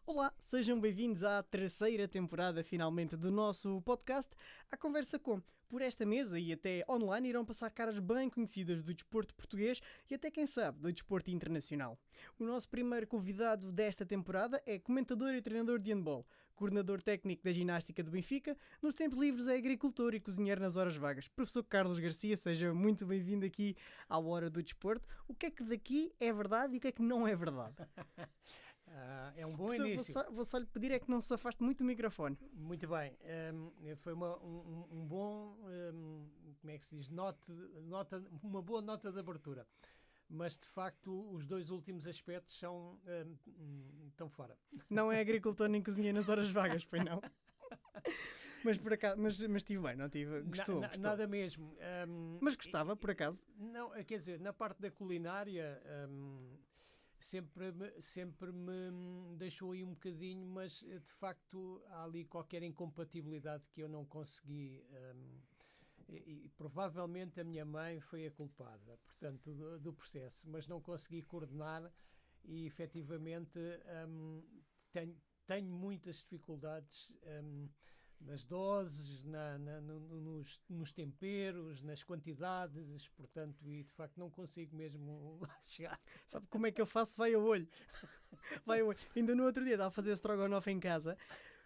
Olá, sejam bem-vindos à terceira temporada, finalmente, do nosso podcast A Conversa Com. Por esta mesa e até online irão passar caras bem conhecidas do desporto português e até, quem sabe, do desporto internacional. O nosso primeiro convidado desta temporada é comentador e treinador de handball, coordenador técnico da ginástica do Benfica, nos tempos livres é agricultor e cozinheiro nas horas vagas. Professor Carlos Garcia, seja muito bem-vindo aqui à Hora do Desporto. O que é que daqui é verdade e o que é que não é verdade? É um bom Professor, início. vou só lhe pedir é que não se afaste muito do microfone. Muito bem. Foi um bom, como é que se diz, uma boa nota de abertura. Mas, de facto, os dois últimos aspectos estão fora. Não é agricultor nem cozinheiro nas horas vagas, pois não? Mas por acaso, mas estive bem, não tive? Gostou? Nada mesmo. Mas gostava, por acaso? Não, quer dizer, na parte da culinária... Sempre me deixou aí um bocadinho, mas de facto há ali qualquer incompatibilidade que eu não consegui, e provavelmente a minha mãe foi a culpada, portanto, do processo, mas não consegui coordenar e efetivamente tenho muitas dificuldades nas doses, nos temperos, nas quantidades, portanto, e de facto não consigo mesmo chegar. Sabe como é que eu faço? Vai a olho. Vai a olho. Ainda no outro dia estava a fazer strogonoff em casa.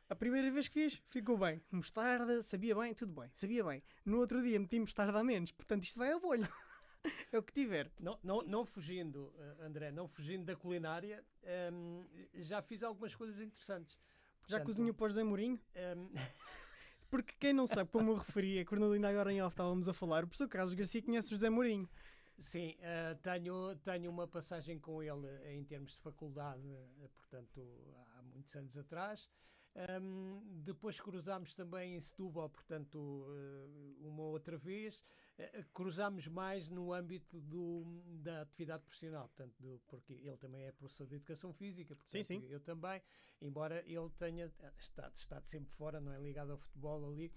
A primeira vez que fiz, ficou bem. Mostarda, sabia bem, tudo bem, sabia bem. No outro dia meti mostarda a menos, portanto isto vai a bolho. É o que tiver. Não fugindo, André, não fugindo da culinária, já fiz algumas coisas interessantes. Já cozinhou para o José Mourinho? Porque quem não sabe, como eu referi, quando ainda agora em off estávamos a falar, o professor Carlos Garcia conhece o José Mourinho. Sim, tenho uma passagem com ele em termos de faculdade, portanto, há muitos anos atrás. Depois cruzámos também em Setúbal, portanto, uma outra vez. Cruzámos mais no âmbito da atividade profissional, portanto, porque ele também é professor de Educação Física, portanto, sim. Eu também, embora ele tenha estado sempre fora, não é ligado ao futebol ali.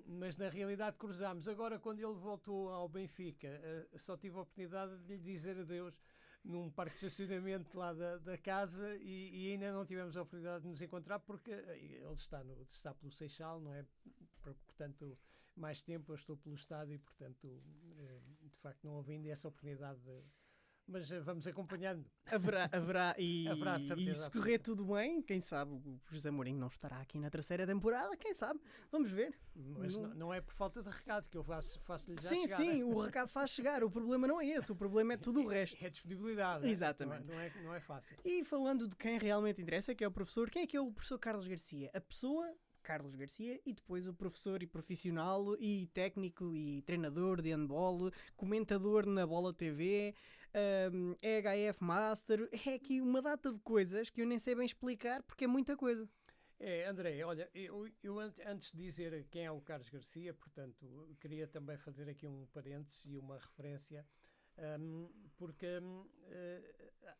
Mas na realidade cruzámos. Agora, quando ele voltou ao Benfica, só tive a oportunidade de lhe dizer adeus num parque de estacionamento lá da casa e ainda não tivemos a oportunidade de nos encontrar porque ele está pelo Seixal, não é? Portanto, mais tempo eu estou pelo estádio e, portanto, de facto não houve ainda essa oportunidade mas vamos acompanhando. Haverá e certeza, se correr tudo bem, quem sabe o José Mourinho não estará aqui na terceira temporada, quem sabe? Vamos ver. Mas não é por falta de recado que eu faço-lhe já chegar. Sim, o recado faz chegar. O problema não é esse, o problema é tudo o resto. É a disponibilidade. Exatamente. Não é fácil. E falando de quem realmente interessa, que é o professor, quem é que é o professor Carlos Garcia? A pessoa... Carlos Garcia e depois o professor e profissional e técnico e treinador de handball, comentador na Bola TV, EHF Master, é aqui uma data de coisas que eu nem sei bem explicar porque é muita coisa. André, olha, eu antes de dizer quem é o Carlos Garcia, portanto, queria também fazer aqui um parênteses e uma referência, porque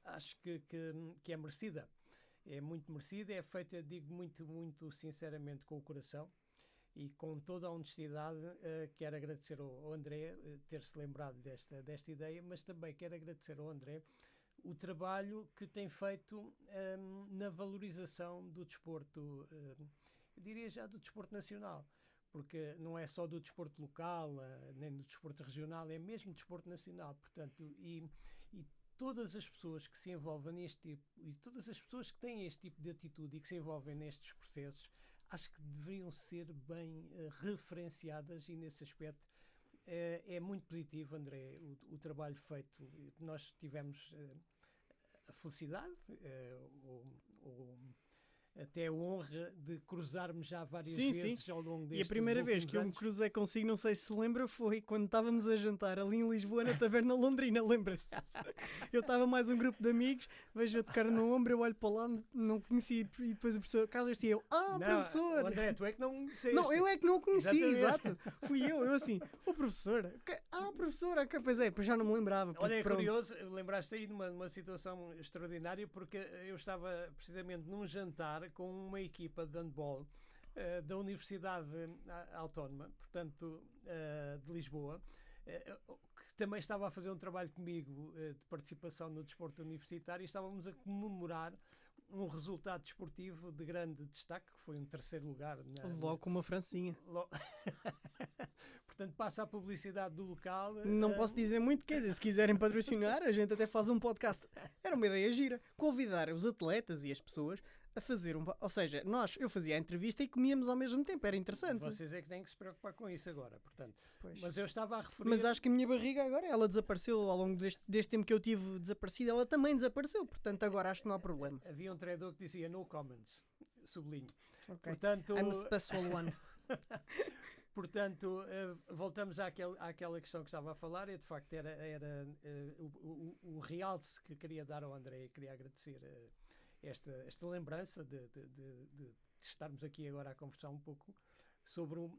acho que é merecida. É muito merecida, é feita, digo muito, muito sinceramente, com o coração e com toda a honestidade. Quero agradecer ao André ter-se lembrado desta ideia, mas também quero agradecer ao André o trabalho que tem feito na valorização do desporto, eu diria já do desporto nacional, porque não é só do desporto local, nem do desporto regional, é mesmo do desporto nacional, portanto, e todas as pessoas que se envolvem neste tipo e todas as pessoas que têm este tipo de atitude e que se envolvem nestes processos, acho que deveriam ser bem referenciadas e nesse aspecto é muito positivo, André, o trabalho feito. Nós tivemos a felicidade até a honra de cruzarmos já várias vezes ao longo destes. E a primeira vez que eu me cruzei consigo, não sei se se lembra, foi quando estávamos a jantar ali em Lisboa, na Taverna Londrina, lembra-se? Eu estava mais um grupo de amigos, vejo-a tocar no ombro, eu olho para lá, não conheci, e depois o professor Carlos Garcia, professor! André, tu é que não conheceste. Não, eu é que não o conheci, exato. Fui eu assim, professor, professora, pois é, pois já não me lembrava. Olha, é curioso, lembraste aí de uma situação extraordinária, porque eu estava precisamente num jantar com uma equipa de handball da Universidade Autónoma, portanto, de Lisboa, que também estava a fazer um trabalho comigo de participação no desporto universitário, e estávamos a comemorar um resultado desportivo de grande destaque, que foi um terceiro lugar. Logo com uma francinha. Portanto, passa a publicidade do local. Não posso dizer muito, quer dizer, se quiserem patrocinar, a gente até faz um podcast. Era uma ideia gira. Convidar os atletas e as pessoas a fazer ou seja, eu fazia a entrevista e comíamos ao mesmo tempo, era interessante. Vocês é que têm que se preocupar com isso agora, portanto. Pois. Mas eu estava a referir... Mas acho que a minha barriga agora, ela desapareceu ao longo deste tempo que eu tive desaparecida, ela também desapareceu, portanto agora acho que não há problema. Havia um treinador que dizia no comments, sublinho. Okay. Portanto, I'm a special one. Portanto, voltamos àquela questão que estava a falar, e de facto era o realce que queria dar ao André, queria agradecer esta lembrança de estarmos aqui agora a conversar um pouco sobre o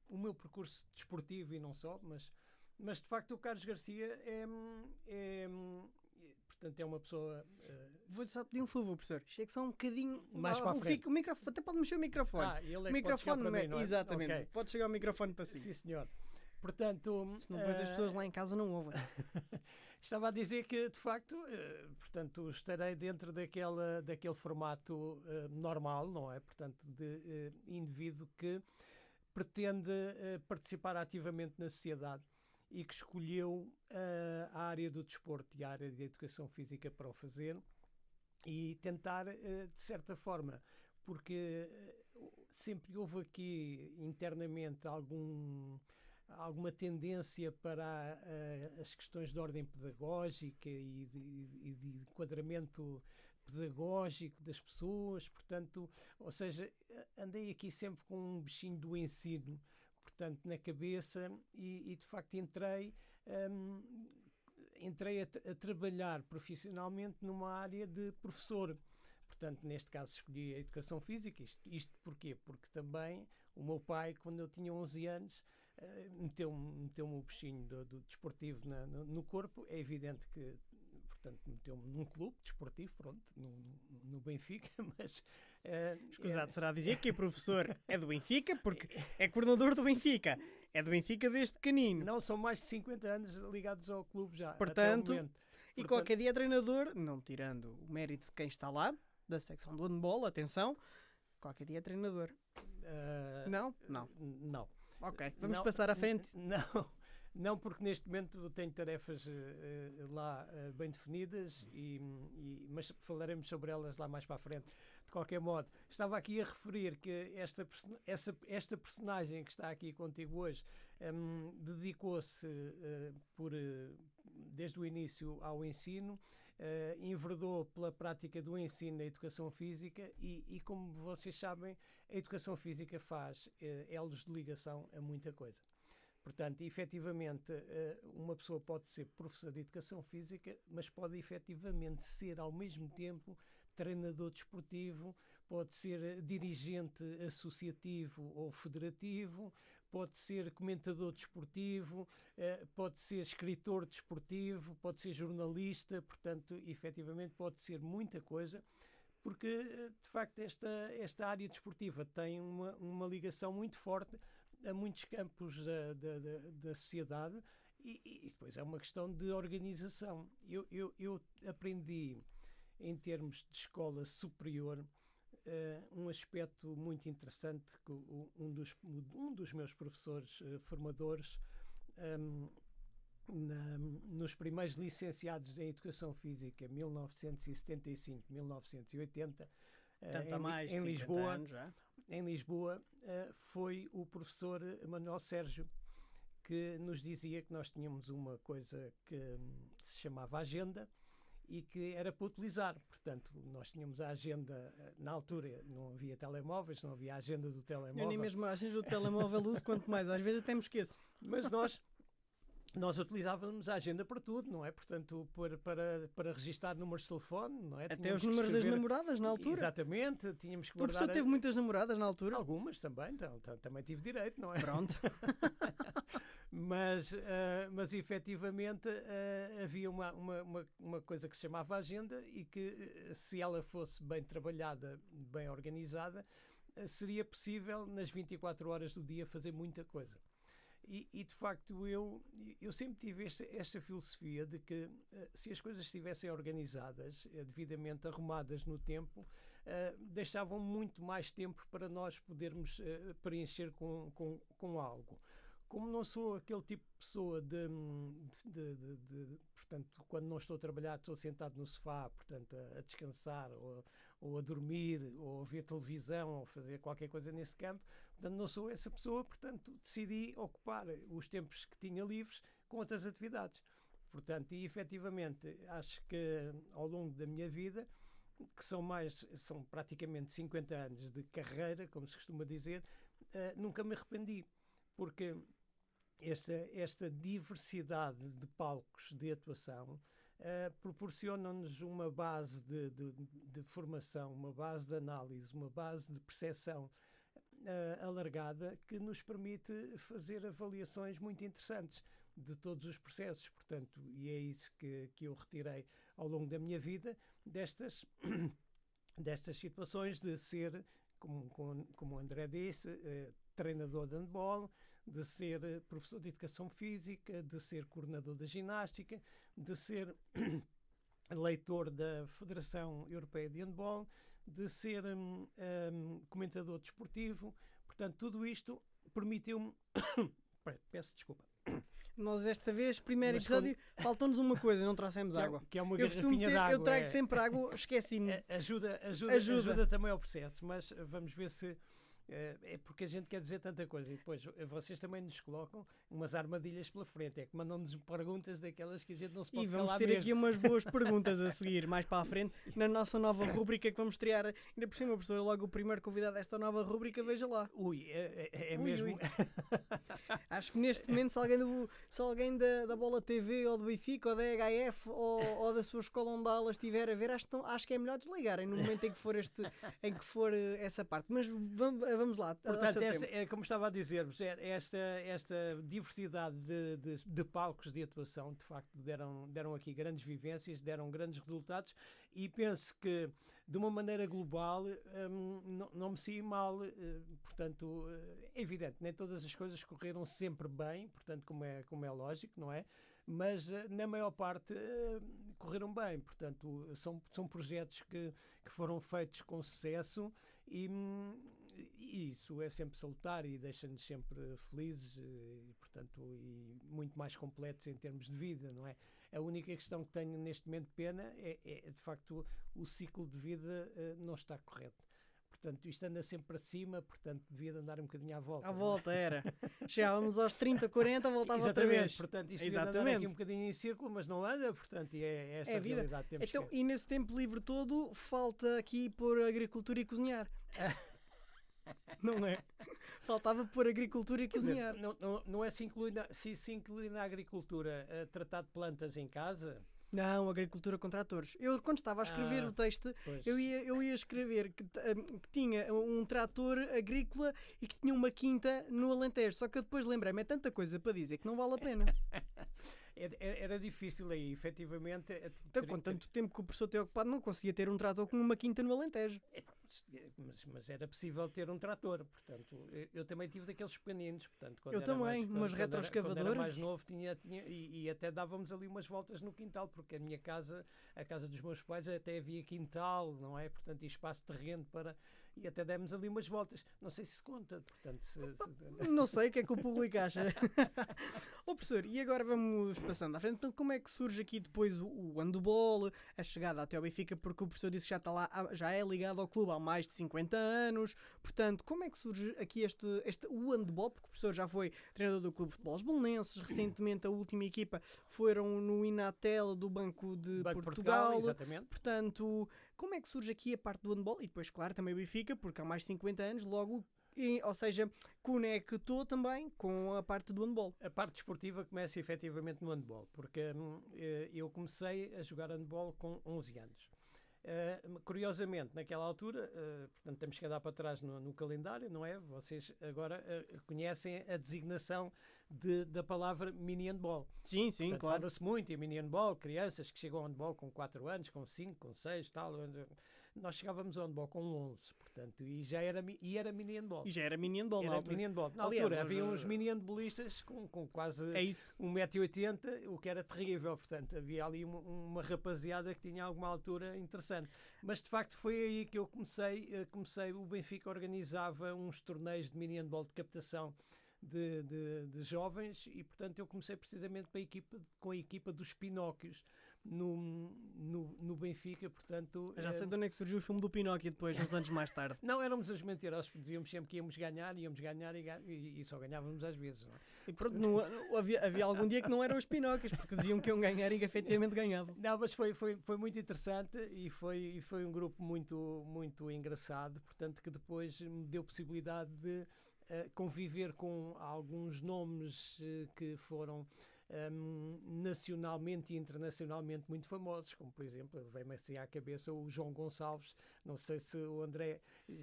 meu percurso desportivo e não só, mas de facto o Carlos Garcia portanto é uma pessoa... Vou-lhe só pedir um favor, professor. Chega só um bocadinho mais para a frente. O microfone, até pode mexer o microfone. Ele é o que microfone pode chegar para mim, não é? Exatamente. Okay. Pode chegar o microfone para si. Sim, senhor. Portanto... Senão depois as pessoas lá em casa não ouvem. Estava a dizer que, de facto, portanto, estarei dentro daquele formato normal, não é? Portanto, de indivíduo que pretende participar ativamente na sociedade e que escolheu a área do desporto e a área da educação física para o fazer e tentar, de certa forma, porque sempre houve aqui internamente alguma tendência para as questões de ordem pedagógica e de enquadramento pedagógico das pessoas, portanto, ou seja, andei aqui sempre com um bichinho do ensino, portanto, na cabeça e de facto entrei a trabalhar profissionalmente numa área de professor. Portanto, neste caso escolhi a educação física. Isto porquê? Porque também o meu pai, quando eu tinha 11 anos, meteu-me o bichinho do desportivo no corpo. É evidente que, portanto, meteu-me num clube desportivo, pronto, no Benfica, mas... Escusado será dizer que o professor é do Benfica, porque é coordenador do Benfica. É do Benfica desde pequenino. Não, são mais de 50 anos ligados ao clube já, portanto, até o momento. E qualquer dia é treinador, não tirando o mérito de quem está lá, da secção do handball, atenção, qualquer dia é treinador. Não? Não. Não. Ok, vamos passar à frente. Não, porque neste momento tenho tarefas lá bem definidas, mas falaremos sobre elas lá mais para a frente. De qualquer modo, estava aqui a referir que esta personagem que está aqui contigo hoje dedicou-se desde o início ao ensino, enverdou pela prática do ensino na educação física e como vocês sabem, a educação física faz elos de ligação a muita coisa. Portanto, efetivamente, uma pessoa pode ser professor de educação física, mas pode efetivamente ser, ao mesmo tempo, treinador desportivo, pode ser dirigente associativo ou federativo, pode ser comentador desportivo, pode ser escritor desportivo, pode ser jornalista, portanto, efetivamente, pode ser muita coisa, porque, de facto, esta área desportiva tem uma ligação muito forte a muitos campos da sociedade e depois é uma questão de organização. Eu aprendi, em termos de escola superior, um aspecto muito interessante que um dos meus professores formadores, nos primeiros licenciados em Educação Física, 1975-1980, em Lisboa, anos, já. Em Lisboa, foi o professor Manuel Sérgio que nos dizia que nós tínhamos uma coisa que se chamava agenda e que era para utilizar. Portanto, nós tínhamos a agenda, na altura não havia telemóveis, não havia a agenda do telemóvel. Eu nem mesmo a agenda do telemóvel uso, quanto mais, às vezes até me esqueço. Mas nós utilizávamos a agenda para tudo, não é? Portanto, para registar números de telefone, não é? Até os números das namoradas na altura. Exatamente, tínhamos que guardar... O professor teve muitas namoradas na altura? Algumas também, então, também tive direito, não é? Pronto. mas efetivamente havia uma coisa que se chamava agenda e que, se ela fosse bem trabalhada, bem organizada, seria possível nas 24 horas do dia fazer muita coisa. E de facto eu sempre tive esta filosofia de que se as coisas estivessem organizadas, devidamente arrumadas no tempo, deixavam muito mais tempo para nós podermos preencher com algo. Como não sou aquele tipo de pessoa portanto, quando não estou a trabalhar, estou sentado no sofá, portanto, a descansar, ou a dormir, ou a ver televisão, ou fazer qualquer coisa nesse campo, portanto, não sou essa pessoa, portanto, decidi ocupar os tempos que tinha livres com outras atividades. Portanto, e efetivamente, acho que ao longo da minha vida, que são praticamente 50 anos de carreira, como se costuma dizer, nunca me arrependi, porque esta diversidade de palcos de atuação proporciona-nos uma base de formação, uma base de análise, uma base de percepção alargada que nos permite fazer avaliações muito interessantes de todos os processos, portanto, e é isso que eu retirei ao longo da minha vida, destas situações de ser, como o André disse, treinador de handball, de ser professor de educação física, de ser coordenador da ginástica, de ser leitor da Federação Europeia de Handball, de ser comentador desportivo. Portanto, tudo isto permitiu-me... Peço desculpa. Nós esta vez, primeiro episódio, faltou-nos uma coisa, não trouxemos água. Que é uma garrafinha de água. Eu trago sempre água, esqueci-me. Ajuda também ao processo, mas vamos ver se... É porque a gente quer dizer tanta coisa e depois vocês também nos colocam umas armadilhas pela frente, é que mandam-nos perguntas daquelas que a gente não se pode calar mesmo. E vamos ter aqui umas boas perguntas a seguir mais para a frente na nossa nova rúbrica que vamos estrear. Ainda por cima, professor, logo o primeiro convidado desta nova rúbrica, veja lá. É mesmo. Ui. Acho que neste momento se alguém da Bola TV ou do Benfica ou da EHF ou da sua escola onde a aula estiver a ver, acho que é melhor desligarem no momento em que for essa parte. Mas vamos lá. Portanto, como estava a dizer-vos, esta diversidade de palcos de atuação, de facto, deram aqui grandes vivências, deram grandes resultados e penso que, de uma maneira global, não me saí mal. Portanto, é evidente, nem todas as coisas correram sempre bem, portanto, como é lógico, não é? Mas na maior parte correram bem, portanto são projetos que foram feitos com sucesso e isso é sempre salutar e deixa-nos sempre felizes e muito mais completos em termos de vida, não é? A única questão que tenho neste momento de pena é de facto o ciclo de vida não está correto. Portanto, isto anda sempre para cima, portanto, devia de andar um bocadinho à volta. À volta, era. Chegávamos aos 30, 40, voltava outra vez. Portanto, isto devia de andar aqui um bocadinho em círculo, mas não anda, portanto, e é esta a realidade que temos. Então, e nesse tempo livre todo, falta aqui pôr agricultura e cozinhar. Não é? Faltava pôr agricultura e cozinhar. Não é se inclui na agricultura tratar de plantas em casa? Não, agricultura com tratores. Eu, quando estava a escrever o texto, eu ia escrever que tinha um trator agrícola e que tinha uma quinta no Alentejo. Só que eu depois lembrei-me, é tanta coisa para dizer que não vale a pena. Era difícil aí, efetivamente. Então, com tanto tempo que o professor tem ocupado, não conseguia ter um trator com uma quinta no Alentejo. Mas era possível ter um trator, portanto, eu também tive daqueles pequeninos, portanto, umas retroescavadoras. Quando era mais novo tinha e até dávamos ali umas voltas no quintal, porque a casa dos meus pais até havia quintal, não é? Portanto, e espaço terreno e até demos ali umas voltas. Não sei se conta, portanto... Não sei o que é que o público acha. Professor, e agora vamos passando à frente. Portanto, como é que surge aqui depois o handball, a chegada até ao Benfica, porque o professor disse que já está lá, já é ligado ao clube há mais de 50 anos. Portanto, como é que surge aqui o handball? Porque o professor já foi treinador do Clube de Futebol Belenenses, recentemente a última equipa foram no Inatel do Banco de Portugal. Exatamente. Portanto, como é que surge aqui a parte do handball? E depois, claro, também o Benfica, porque há mais de 50 anos, logo, ou seja, conectou também com a parte do handball. A parte desportiva começa efetivamente no handball, porque eu comecei a jogar handball com 11 anos. Curiosamente, naquela altura, portanto, temos que andar para trás no calendário, não é? Vocês agora conhecem a designação da palavra mini handball. Sim, Portanto, claro. fala-se muito em mini handball, crianças que chegam ao handball com 4 anos, com 5, com 6, tal. Nós chegávamos ao handball com 11, portanto, e era mini handball. E já era mini handball na altura. Mini handball. Na Aliás, altura hoje- havia uns mini handballistas com quase É isso. 1,80 m, o que era terrível. Portanto, havia ali uma rapaziada que tinha alguma altura interessante. Mas, de facto, foi aí que eu comecei. O Benfica organizava uns torneios de mini handball de captação de jovens e, portanto, eu comecei precisamente com a equipa dos Pinóquios no Benfica, portanto... Já sei de onde é que surgiu o filme do Pinóquio depois, uns anos mais tarde. Não, éramos os mentirosos, dizíamos sempre que íamos ganhar e só ganhávamos às vezes. Não é? E pronto, havia algum dia que não eram os Pinóquios, porque diziam que iam ganhar e que efetivamente ganhavam. Não, mas foi muito interessante e foi um grupo muito, muito engraçado, portanto, que depois me deu possibilidade de conviver com alguns nomes que foram nacionalmente e internacionalmente muito famosos, como por exemplo, vem-me assim à cabeça o João Gonçalves. Não sei se o André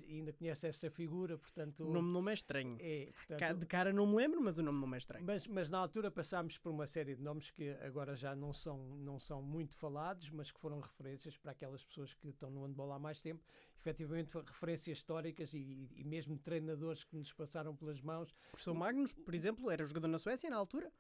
ainda conhece essa figura, portanto... O nome não é estranho. Portanto, De cara não me lembro, mas o nome não é estranho. mas na altura passámos por uma série de nomes que agora já não são muito falados, mas que foram referências para aquelas pessoas que estão no handball há mais tempo, efetivamente referências históricas e mesmo treinadores que nos passaram pelas mãos. O professor Magnus, por exemplo, era jogador na Suécia na altura.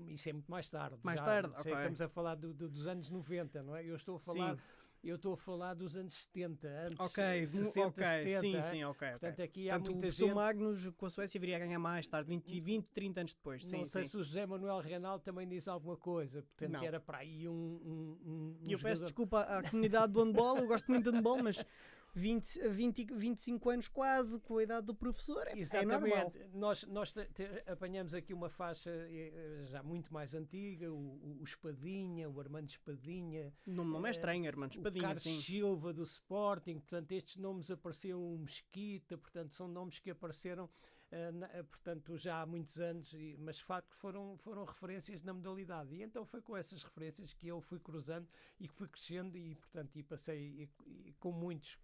Isso é muito mais tarde. Mais tarde, ok. Estamos a falar dos anos 90, não é? Eu estou a falar dos anos 70, antes 60, 70. Sim, ok. Portanto, aqui Portanto, há o muita professor gente... Magnus com a Suécia viria a ganhar mais tarde, 20, 30 anos depois. Não sei se o José Manuel Reinaldo também diz alguma coisa. Portanto, Não. que era para aí um E eu peço jogador... desculpa à comunidade do handball, eu gosto muito de handball, mas 25 anos quase com a idade do professor é normal. Nós apanhamos aqui uma faixa já muito mais antiga, o Espadinha, o Armando Espadinha. O nome não é estranho, Armando Espadinha, o Carlos sim. Silva do Sporting, portanto estes nomes apareceram, o Mesquita, portanto são nomes que apareceram portanto já há muitos anos, mas de facto foram referências na modalidade, e então foi com essas referências que eu fui cruzando e que fui crescendo e portanto passei com muitos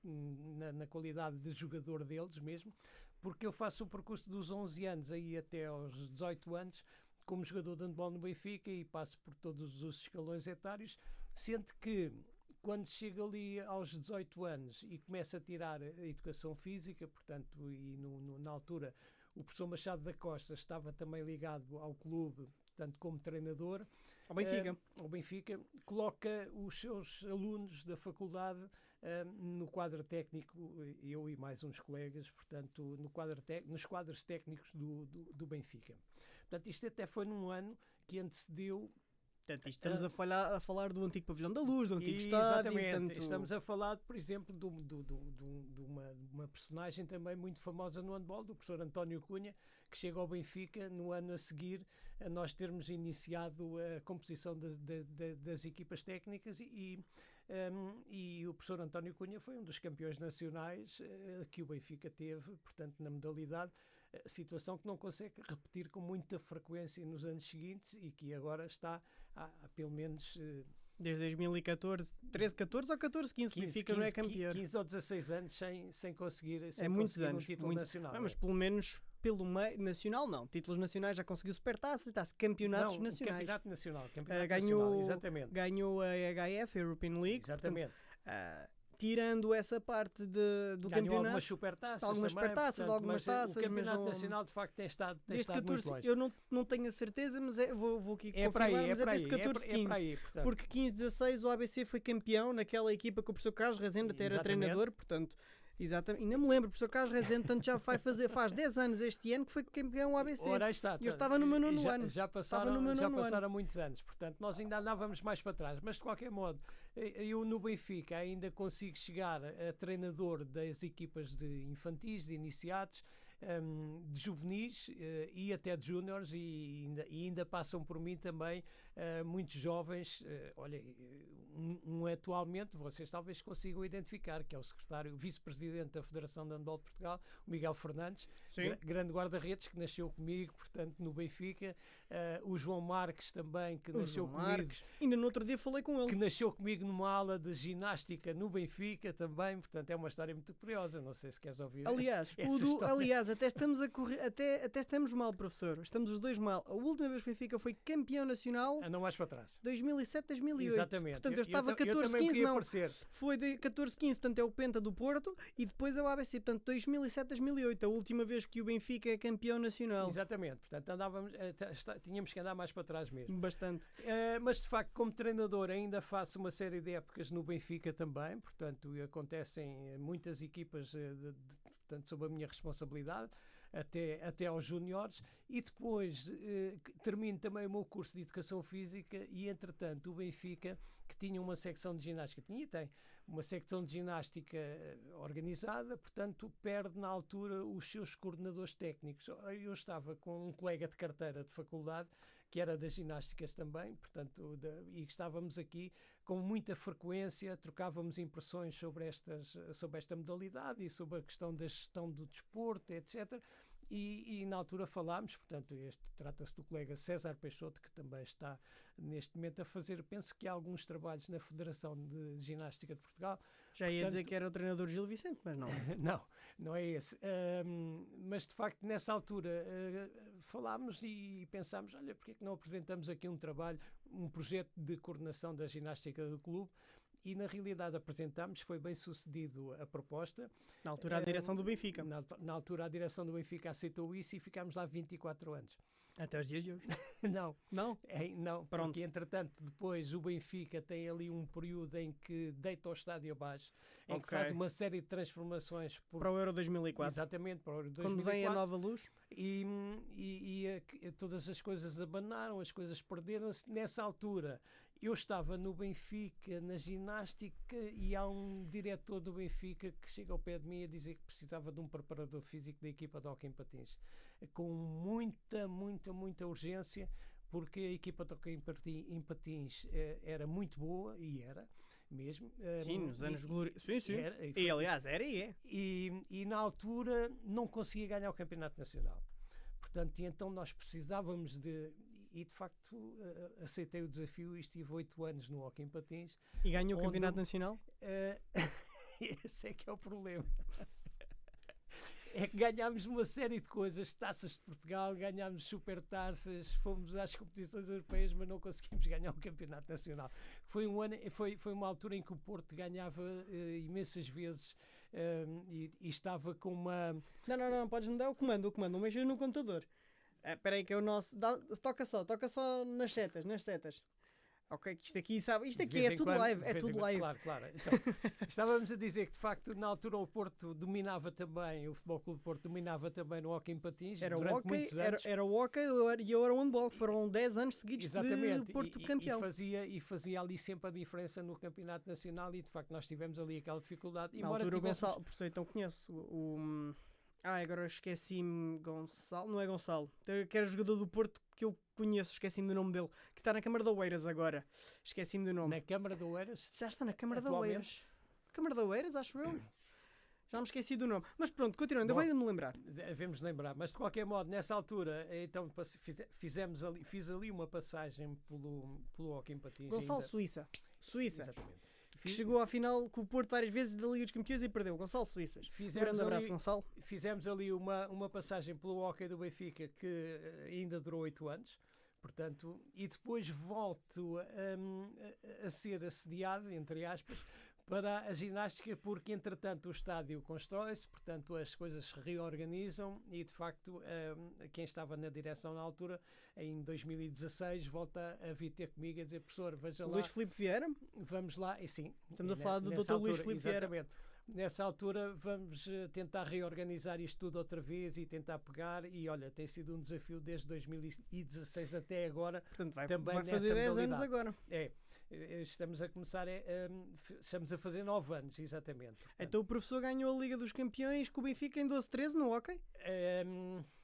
na qualidade de jogador deles mesmo, porque eu faço o percurso dos 11 anos aí até aos 18 anos como jogador de handball no Benfica e passo por todos os escalões etários, sendo que quando chego ali aos 18 anos e começo a tirar a educação física, portanto, e na altura o professor Machado da Costa estava também ligado ao clube, portanto, como treinador. Ao Benfica. Coloca os seus alunos da faculdade no quadro técnico, eu e mais uns colegas, portanto, nos quadros técnicos do Benfica. Portanto, isto até foi num ano que antecedeu. Portanto, estamos a falar do antigo Pavilhão da Luz, do antigo estádio. Exatamente. Portanto... Estamos a falar, por exemplo, de uma personagem também muito famosa no handball, do professor António Cunha, que chega ao Benfica no ano a seguir a nós termos iniciado a composição das equipas técnicas e o professor António Cunha foi um dos campeões nacionais que o Benfica teve, portanto, na modalidade. Situação que não consegue repetir com muita frequência nos anos seguintes e que agora está há pelo menos... Desde 2014, 13, 14 ou 14, 15, Benfica não é campeão. 15 ou 16 anos sem conseguir muitos anos, um título nacional. Mas pelo menos pelo meio nacional não. Títulos nacionais já conseguiu supertaça, campeonatos nacionais. Campeonato nacional. Ganhou, exatamente. Ganhou a HF, a European League. Exatamente. Portanto, tirando essa parte do ganhou campeonato, algumas supertaças, algumas supertaças, algumas taças, o campeonato mas nacional de facto tem estado desde 14, muito longe. Eu não tenho a certeza, mas vou aqui confirmar, mas desde 14, 15. Porque 15, 16 o ABC foi campeão naquela equipa que o professor Carlos Rezende até era treinador, portanto... Exatamente, ainda me lembro, o professor Carlos Rezende, tanto já faz 10 anos este ano que foi campeão o ABC. Ora, está, e eu estava no meu nono ano. Já passaram muitos anos, portanto nós ainda andávamos mais para trás, mas de qualquer modo, eu no Benfica ainda consigo chegar a treinador das equipas de infantis, de iniciados, de juvenis e até de júniores e ainda passam por mim também muitos jovens. Olha, atualmente, vocês talvez consigam identificar, que é o vice-presidente da Federação de Handball de Portugal, o Miguel Fernandes, grande guarda-redes, que nasceu comigo, portanto, no Benfica. O João Marques também, que nasceu comigo. Ainda no outro dia falei com ele. Que nasceu comigo numa aula de ginástica no Benfica também, portanto, é uma história muito curiosa, não sei se queres ouvir. Aliás, até estamos a correr, até estamos mal, professor. Estamos os dois mal. A última vez que o Benfica foi campeão nacional... Andam mais para trás. 2007, 2008. Exatamente. Portanto, eu estava 14-15, não. Foi de 14-15, portanto, é o Penta do Porto, e depois é o ABC. Portanto, 2007, 2008, a última vez que o Benfica é campeão nacional. Exatamente. Portanto, tínhamos que andar mais para trás mesmo. Bastante. Mas, de facto, como treinador, ainda faço uma série de épocas no Benfica também. Portanto, acontecem muitas equipas, portanto, sob a minha responsabilidade, até aos júniores, e depois termino também o meu curso de Educação Física e, entretanto, o Benfica, que tinha uma secção de ginástica, tem uma secção de ginástica organizada, portanto, perde na altura os seus coordenadores técnicos. Eu estava com um colega de carteira de faculdade, que era das ginásticas também, portanto, e estávamos aqui com muita frequência, trocávamos impressões sobre esta modalidade e sobre a questão da gestão do desporto, etc. E na altura falámos, portanto, trata-se do colega César Peixoto, que também está neste momento a fazer, penso que há alguns trabalhos na Federação de Ginástica de Portugal. Já ia dizer que era o treinador Gil Vicente, mas não. não é esse. Mas, de facto, nessa altura falámos e pensámos, olha, porque é que não apresentamos aqui um trabalho, um projeto de coordenação da ginástica do clube? E, na realidade, apresentámos, foi bem sucedido a proposta. Na altura, a direção do Benfica. Na altura, a direção do Benfica aceitou isso e ficámos lá 24 anos. Até os dias de hoje. Não. Não? Não, pronto. Porque, entretanto, depois o Benfica tem ali um período em que deita o estádio abaixo, em que faz uma série de transformações. Para o Euro 2004. Exatamente, para o Euro 2004. Quando vem a nova luz. E todas as coisas abanaram, as coisas perderam-se. Nessa altura, eu estava no Benfica, na ginástica, e há um diretor do Benfica que chega ao pé de mim a dizer que precisava de um preparador físico da equipa de hóquei em patins, com muita urgência, porque a equipa de hóquei em patins era muito boa, e era mesmo. Sim, nos anos gloriosos. Sim. E aliás, era e é. E na altura não conseguia ganhar o campeonato nacional. Portanto, então nós precisávamos de... E, de facto, aceitei o desafio e estive 8 anos no hóquei em patins. E ganhou o campeonato nacional? Esse é que é o problema. É que ganhámos uma série de coisas, taças de Portugal, ganhámos supertaças, fomos às competições europeias, mas não conseguimos ganhar um campeonato nacional. Foi uma altura em que o Porto ganhava imensas vezes e estava com uma... Não, podes-me dar o comando, não mexas no computador. Espera aí que é o nosso... Toca só nas setas. Ok, isto aqui é tudo live. Claro. Então, estávamos a dizer que, de facto, na altura o Porto dominava também, o Futebol Clube do Porto dominava também no hóquei em patins. Era o hóquei e eu era o handball. Foram 10 anos seguidos de Porto campeão. E fazia ali sempre a diferença no campeonato nacional e, de facto, nós tivemos ali aquela dificuldade. Na altura o Gonçalo... Portanto, então conheço o... agora esqueci-me, Gonçalo, não é Gonçalo, que era jogador do Porto que eu conheço, esqueci-me do nome dele, que está na Câmara de Oeiras agora, esqueci-me do nome. Na Câmara de Oeiras? Já está na Câmara de Oeiras. Câmara de Oeiras, acho eu. Já me esqueci do nome. Mas pronto, continuando, eu ainda me lembrar. Devemos lembrar, mas de qualquer modo, nessa altura, então fiz ali uma passagem pelo hóquei em patins. Gonçalo Suíça. Exatamente. Que chegou à final com o Porto várias vezes da Liga dos Campeões e perdeu. Gonçalo Suíças. Grande abraço, Gonçalo. Fizemos ali uma passagem pelo hóquei do Benfica que ainda durou 8 anos. Portanto, e depois volto a ser assediado, entre aspas, para a ginástica, porque entretanto o estádio constrói-se, portanto as coisas se reorganizam e de facto quem estava na direção na altura, em 2016, volta a vir ter comigo a dizer, professor, veja lá... Luís Filipe Vieira? Vamos lá, e sim. Estamos a falar do Dr. Luís Filipe Vieira. Exatamente. Nessa altura vamos tentar reorganizar isto tudo outra vez e tentar pegar, e olha, tem sido um desafio desde 2016 até agora. Portanto, vai também fazer 10 anos agora. estamos a começar, estamos a fazer 9 anos, exatamente. Portanto, Então o professor ganhou a Liga dos Campeões com o Benfica em 12-13 no hóquei?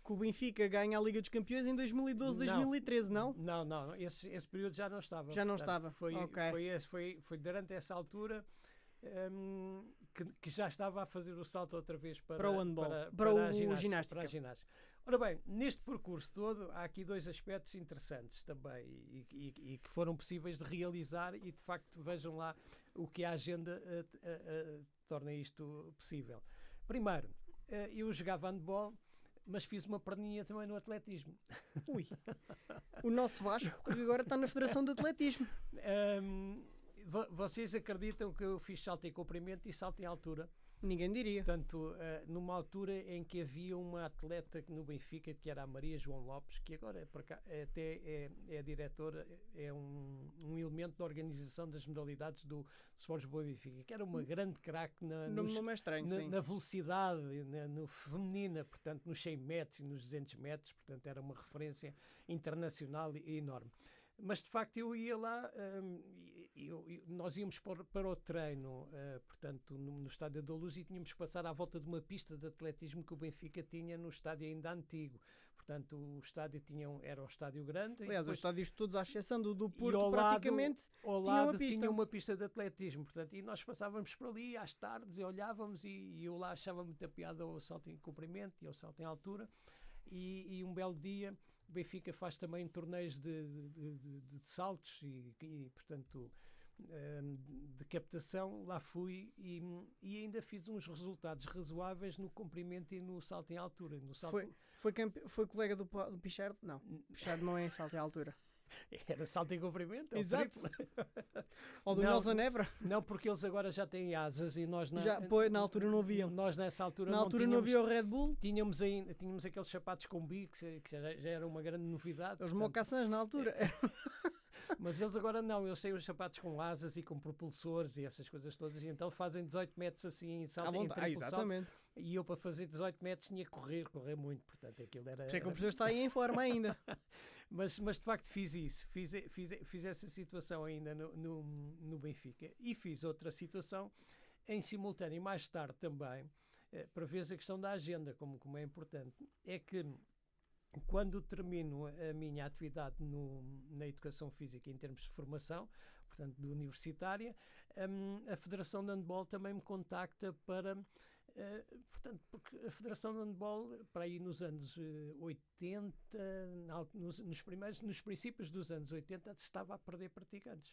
Que o Benfica ganha a Liga dos Campeões em 2012-2013, não? Não, esse período já não estava. Já não estava, Foi, ok. foi durante essa altura que já estava a fazer o salto outra vez para o handball, para o a ginástica. ginástica. Ora bem, neste percurso todo há aqui 2 aspectos interessantes também e que foram possíveis de realizar e de facto vejam lá o que a agenda torna isto possível. Primeiro, eu jogava handball, mas fiz uma perninha também no atletismo. Ui, o nosso Vasco que agora está na Federação de Atletismo. Vocês acreditam que eu fiz salto em comprimento e salto em altura? Ninguém diria. Portanto, numa altura em que havia uma atleta no Benfica, que era a Maria João Lopes, que agora até é a diretora, é um elemento da organização das modalidades do Sport Lisboa Benfica, que era uma grande craque Não é estranho, sim. na velocidade, no feminina, portanto, nos 100 metros e nos 200 metros, portanto, era uma referência internacional e enorme. Mas de facto eu ia lá, nós íamos para o treino, portanto, no Estádio da Luz, e tínhamos que passar à volta de uma pista de atletismo que o Benfica tinha no estádio ainda antigo. Portanto, o estádio era um estádio grande. Aliás, depois, os estádios todos, à exceção do Porto, ao praticamente lado, tinham uma pista. tinha uma pista de atletismo. Portanto, e nós passávamos por ali às tardes e olhávamos, e eu lá achava muita piada ao salto em comprimento e ao salto em altura. E um belo dia o Benfica faz também torneios de saltos e portanto, de captação. Lá fui e ainda fiz uns resultados razoáveis no comprimento e no salto em altura. No salto... Foi colega do Pichardo? Não, Pichardo não é salto em altura. Era salto em comprimento. Exato. Ou do Nelson Évora? Não, porque eles agora já têm asas e nós na altura não haviam. Nós nessa altura não havia o Red Bull. Tínhamos aqueles sapatos com bico, que já era uma grande novidade. Os mocassins na altura. Mas eles agora não, eles têm os sapatos com asas e com propulsores e essas coisas todas, e então fazem 18 metros assim, salto em triplo exatamente. Salto, e eu para fazer 18 metros tinha que correr muito, portanto aquilo era... Sei que o professor está aí em forma ainda. mas de facto fiz isso, fiz essa situação ainda no Benfica, e fiz outra situação em simultâneo, e mais tarde também, para ver a questão da agenda, como é importante, é que quando termino a minha atividade na educação física em termos de formação, portanto, de universitária, a Federação de Handball também me contacta para... portanto, porque a Federação de Handball, para aí nos anos 80, nos princípios dos anos 80, estava a perder praticantes.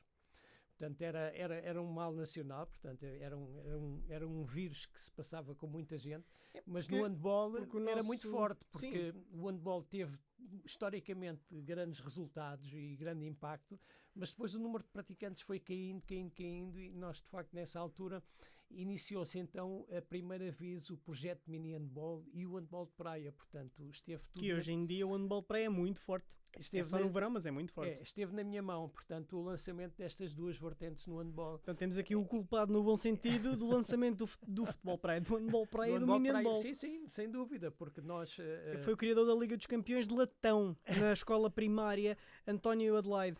Portanto, era um mal nacional, portanto, era um vírus que se passava com muita gente, mas no handball era muito forte, porque o handball teve historicamente grandes resultados e grande impacto, mas depois o número de praticantes foi caindo, e nós, de facto, nessa altura, iniciou-se então a primeira vez o projeto de mini handball e o handball de praia, portanto, esteve tudo... Que hoje em dia o handball de praia é muito forte. É só no verão, mas é muito forte. Esteve na minha mão, portanto, o lançamento destas duas vertentes no handball. Portanto, temos aqui o culpado no bom sentido do lançamento do futebol praia, do handball praia e do mini handball. Sim, sem dúvida, porque nós... Foi o criador da Liga dos Campeões de Latão, na escola primária António Adelaide.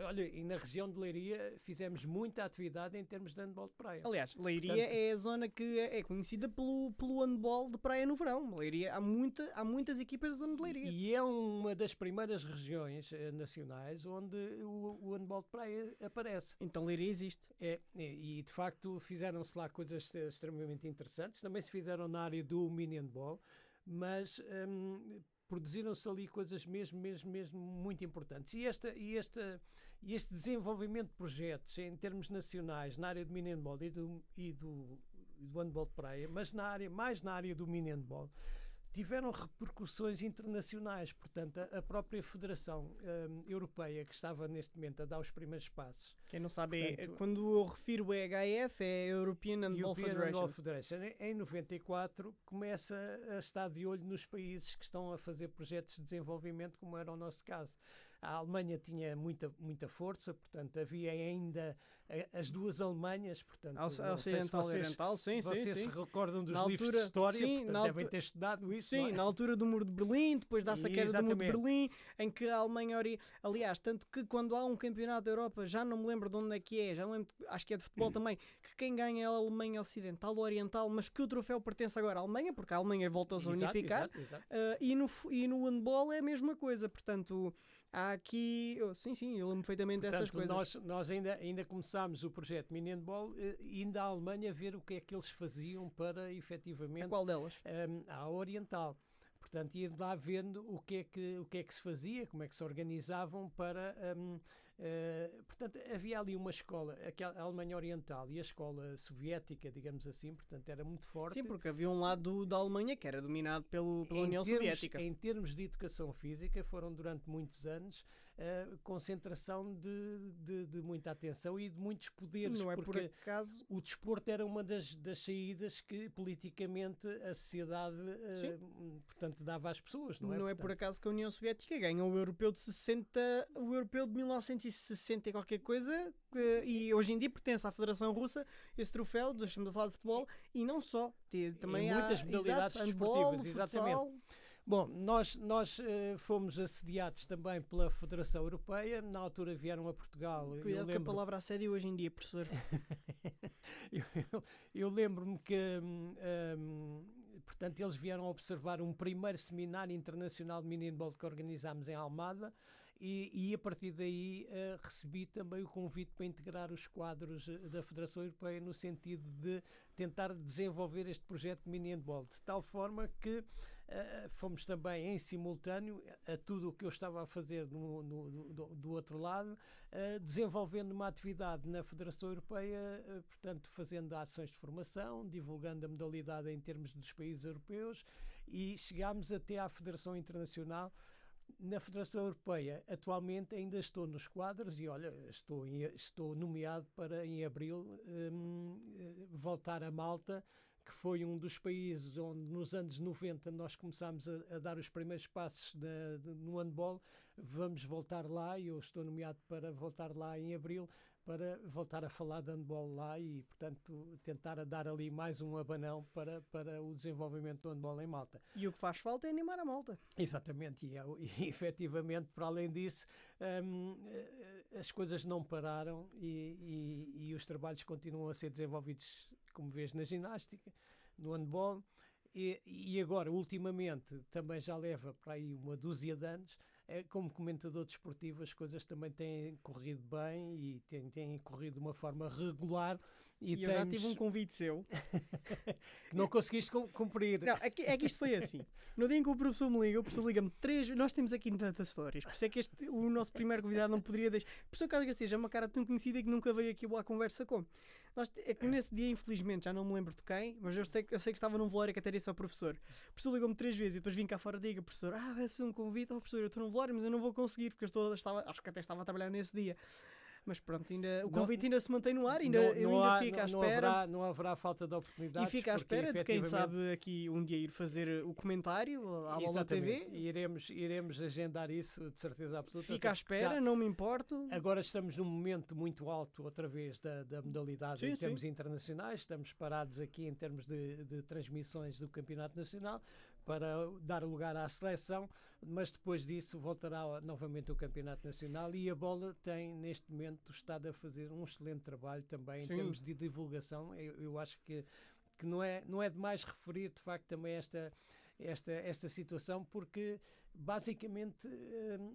Olha, e na região de Leiria fizemos muita atividade em termos de handball de praia. Aliás, Leiria é a zona que é conhecida pelo handball de praia no verão. Leiria, há muitas equipas da zona de Leiria. E é uma das primeiras regiões nacionais onde o handball de praia aparece. Então Leiria existe. E de facto fizeram-se lá coisas extremamente interessantes. Também se fizeram na área do mini handball, mas produziram-se ali coisas mesmo muito importantes. E este desenvolvimento de projetos em termos nacionais na área do mini handball e do handball de praia, mas mais na área do mini handball, tiveram repercussões internacionais. Portanto, a própria Federação Europeia, que estava neste momento a dar os primeiros passos. Quem não sabe, quando eu refiro a EHF, é European Handball Federation. Em 94 começa a estar de olho nos países que estão a fazer projetos de desenvolvimento, como era o nosso caso. A Alemanha tinha muita força, portanto havia ainda as duas Alemanhas, portanto, Ocidental e Oriental, sim. Vocês se recordam dos na livros altura, de história, sim, portanto, devem ter estudado isso. Sim, na altura do Muro de Berlim, depois dá-se a queda do Muro de Berlim, em que a Alemanha... Aliás, tanto que quando há um campeonato da Europa, já não me lembro de onde é que é, já não lembro, acho que é de futebol também, que quem ganha é a Alemanha Ocidental ou Oriental, mas que o troféu pertence agora à Alemanha, porque a Alemanha voltou-se a unificar. Exato. E no handball é a mesma coisa, portanto, há aqui... Sim, eu lembro perfeitamente dessas coisas. Nós ainda começámos o projeto Mini Handball, indo à Alemanha ver o que é que eles faziam para, efetivamente... A qual delas? A Oriental. Portanto, ir lá vendo o que é que se fazia, como é que se organizavam para... portanto, havia ali uma escola, a Alemanha Oriental e a escola soviética, digamos assim, portanto, era muito forte. Sim, porque havia um lado da Alemanha que era dominado pela União Soviética. Em termos de educação física, foram durante muitos anos concentração de muita atenção e de muitos poderes. Não é porque por acaso... o desporto era uma das saídas que politicamente a sociedade portanto, dava às pessoas. Não é, portanto, por acaso que a União Soviética ganhou o europeu o europeu de 1960 e qualquer coisa, e hoje em dia pertence à Federação Russa esse troféu, deixa-me de falar de futebol, e não só. Também há muitas modalidades handball, desportivas, futsal. exatamente. Bom, nós fomos assediados também pela Federação Europeia. Na altura vieram a Portugal. Cuidado com a palavra assédio hoje em dia, professor. eu lembro-me que, portanto, eles vieram a observar um primeiro seminário internacional de mini handball que organizámos em Almada. E a partir daí recebi também o convite para integrar os quadros da Federação Europeia no sentido de tentar desenvolver este projeto de mini handball, de tal forma que fomos também em simultâneo a tudo o que eu estava a fazer do outro lado, desenvolvendo uma atividade na Federação Europeia, portanto fazendo ações de formação, divulgando a modalidade em termos dos países europeus, e chegámos até à Federação Internacional. Na Federação Europeia, atualmente ainda estou nos quadros e, olha, estou nomeado para, em abril, voltar a Malta, que foi um dos países onde, nos anos 90, nós começámos a dar os primeiros passos no handball. Vamos voltar lá e eu estou nomeado para voltar lá em abril, para voltar a falar de handball lá e, portanto, tentar dar ali mais um abanão para o desenvolvimento do handball em Malta. E o que faz falta é animar a Malta. Exatamente, e efetivamente, para além disso, as coisas não pararam e os trabalhos continuam a ser desenvolvidos, como vês, na ginástica, no handball, e agora, ultimamente, também já leva para aí uma dúzia de anos. Como comentador desportivo, as coisas também têm corrido bem e têm corrido de uma forma regular. E eu já tive um convite seu que não conseguiste cumprir. Não, é que isto foi assim. No dia em que o professor me liga, o professor liga-me 3 vezes. Nós temos aqui tantas histórias, por isso é que o nosso primeiro convidado não poderia deixar. O professor Carlos Garcia é uma cara tão conhecida que nunca veio aqui à conversa com. É que nesse dia, infelizmente, já não me lembro de quem, mas eu sei que estava num velório que até disse ao professor. O professor ligou-me 3 vezes e depois vim cá fora e digo, professor, vai ser um convite, professor, eu estou num velório, mas eu não vou conseguir, porque acho que até estava a trabalhar nesse dia. Mas pronto, o convite ainda se mantém no ar, eu ainda fico à espera. Não haverá falta de oportunidades. E fico à espera de quem sabe aqui um dia ir fazer o comentário à Bola TV. Iremos agendar isso de certeza absoluta. Fico à espera, não me importo. Agora estamos num momento muito alto outra vez da modalidade em termos internacionais. Estamos parados aqui em termos de transmissões do Campeonato Nacional para dar lugar à seleção, mas depois disso voltará novamente o Campeonato Nacional e a Bola tem neste momento estado a fazer um excelente trabalho também em termos de divulgação. Eu acho que não é demais referir de facto também esta situação, porque basicamente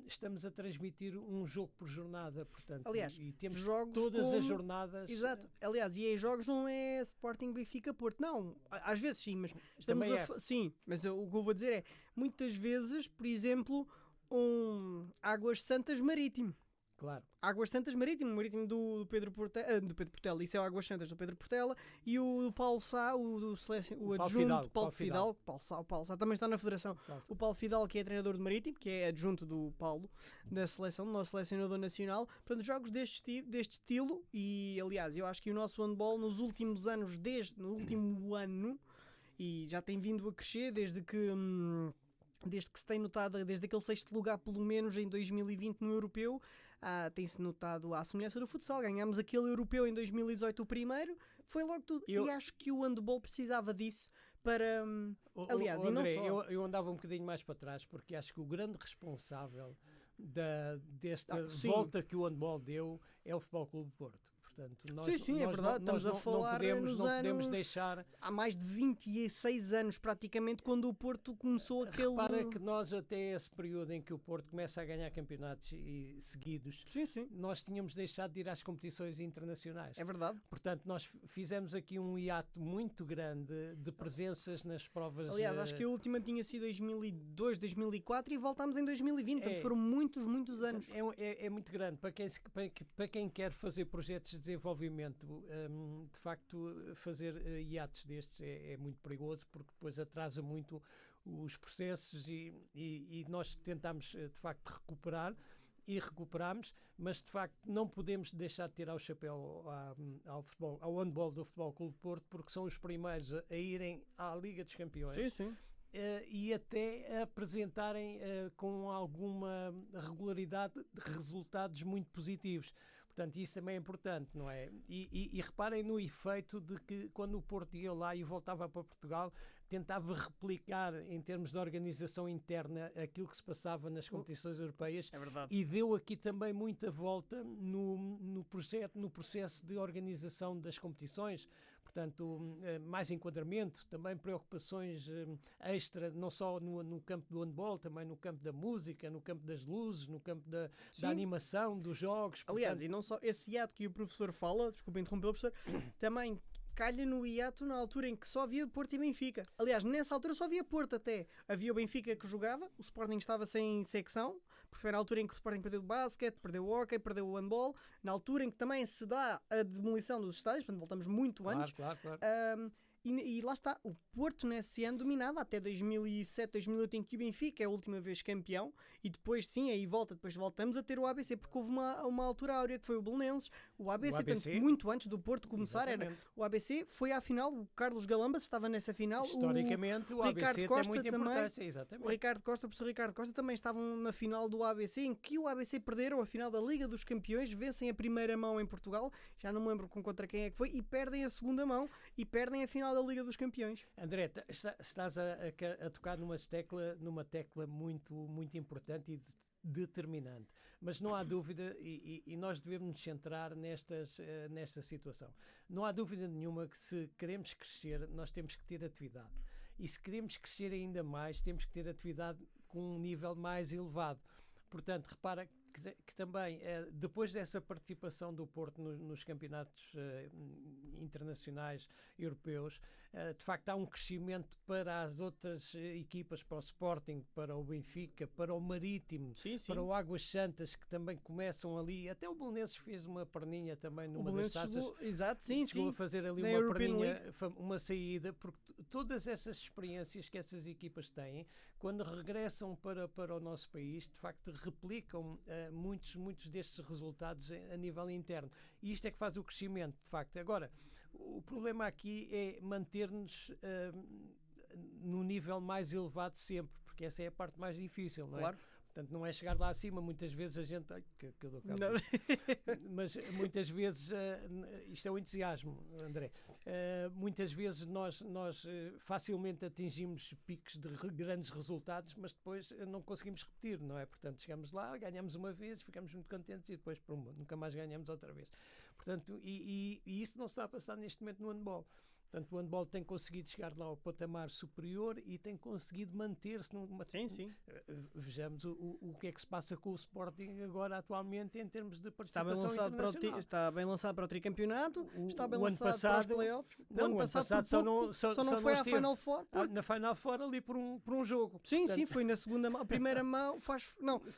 estamos a transmitir um jogo por jornada, portanto, aliás, e temos jogos todas as jornadas. Exato. Aliás, e aí jogos não é Sporting, Benfica, Porto, não. Às vezes sim, mas estamos sim, mas o que eu vou dizer é, muitas vezes, por exemplo, Águas Santas Marítimo. Claro. Águas Santas Marítimo do Pedro Portela, isso é o Águas Santas do Pedro Portela, e o Paulo Sá, o adjunto Paulo Fidal, o Paulo Sá também está na Federação. Claro. O Paulo Fidal, que é treinador de Marítimo, que é adjunto do Paulo, da seleção, do nosso selecionador nacional. Portanto, jogos deste estilo, e aliás, eu acho que o nosso handball nos últimos anos, no último ano, e já tem vindo a crescer desde que se tem notado, desde aquele 6º lugar pelo menos em 2020 no europeu, tem-se notado à semelhança do futsal. Ganhámos aquele europeu em 2018, o primeiro, foi logo tudo. E acho que o handball precisava disso para... aliás, André, e não só... eu andava um bocadinho mais para trás, porque acho que o grande responsável desta sim. volta que o handball deu é o Futebol Clube do Porto. Portanto, sim, é verdade. Estamos a falar não podemos deixar... Há mais de 26 anos, praticamente, quando o Porto começou aquele... Repara que nós, até esse período em que o Porto começa a ganhar campeonatos seguidos, nós tínhamos deixado de ir às competições internacionais. É verdade. Portanto, nós fizemos aqui um hiato muito grande de presenças nas provas... Aliás, acho que a última tinha sido 2002, 2004 e voltámos em 2020. Portanto, foram muitos anos. É muito grande. Para quem quer fazer projetos de desenvolvimento, de facto, fazer hiatos destes é muito perigoso, porque depois atrasa muito os processos e nós tentamos, de facto, recuperar e recuperamos, mas de facto não podemos deixar de tirar o chapéu ao handball do Futebol Clube do Porto, porque são os primeiros a irem à Liga dos Campeões. E até a apresentarem com alguma regularidade resultados muito positivos. Portanto, isso também é importante, não é? E reparem no efeito de que quando o Porto ia lá e voltava para Portugal, tentava replicar em termos de organização interna aquilo que se passava nas competições europeias. É verdade. E deu aqui também muita volta no processo de organização das competições. Portanto, mais enquadramento, também preocupações extra, não só no campo do handball, também no campo da música, no campo das luzes, no campo da animação, dos jogos. Aliás, e não só esse hiato que o professor fala, desculpa interromper o professor, também calha no hiato na altura em que só havia Porto e Benfica. Aliás, nessa altura só havia Porto até. Havia o Benfica que jogava, o Sporting estava sem secção, porque foi na altura em que o Sporting perdeu o basquete, perdeu o hóquei, perdeu o handball, na altura em que também se dá a demolição dos estádios, portanto voltamos muito antes. Claro. E lá está, o Porto nesse ano dominava até 2007, 2008, em que o Benfica é a última vez campeão, e depois sim, aí depois voltamos a ter o ABC, porque houve uma altura áurea que foi o Belenenses, o ABC, portanto, muito antes do Porto começar, o ABC foi à final, o Carlos Galambas estava nessa final, historicamente o ABC tem muita importância, exatamente. O professor Ricardo Costa também estavam na final do ABC, em que o ABC perderam a final da Liga dos Campeões, vencem a primeira mão em Portugal, já não me lembro contra quem é que foi, e perdem a segunda mão, e perdem a final da Liga dos Campeões. André, estás a tocar numa tecla muito, muito importante e determinante, mas não há dúvida, e nós devemos nos centrar nesta situação. Não há dúvida nenhuma que se queremos crescer, nós temos que ter atividade. E se queremos crescer ainda mais, temos que ter atividade com um nível mais elevado. Portanto, repara que também, depois dessa participação do Porto nos campeonatos internacionais europeus, de facto há um crescimento para as outras equipas, para o Sporting, para o Benfica, para o Marítimo, para o Águas Santas, que também começam ali. Até o Belenenses fez uma perninha também numa das taças. Chegou a fazer ali uma perninha, uma saída, porque todas essas experiências que essas equipas têm, quando regressam para o nosso país, de facto replicam muitos destes resultados a nível interno. E isto é que faz o crescimento, de facto. Agora, o problema aqui é manter-nos no nível mais elevado sempre, porque essa é a parte mais difícil, não é? Claro. Portanto, não é chegar lá acima, muitas vezes a gente... que eu dou cabo. Mas muitas vezes, isto é o entusiasmo, André, muitas vezes nós facilmente atingimos picos de grandes resultados, mas depois não conseguimos repetir, não é? Portanto, chegamos lá, ganhamos uma vez, ficamos muito contentes e depois nunca mais ganhamos outra vez. Portanto, e isso não se está a passar neste momento no handball. Portanto, o handball tem conseguido chegar lá ao patamar superior e tem conseguido manter-se numa... Sim. Vejamos o que é que se passa com o Sporting agora atualmente em termos de participação internacional. Está bem lançado para o tricampeonato, está bem lançado para os playoffs. O ano passado só não foi à Final Four. Na Final Four ali por um jogo. Sim, foi na segunda mão. A primeira mão foi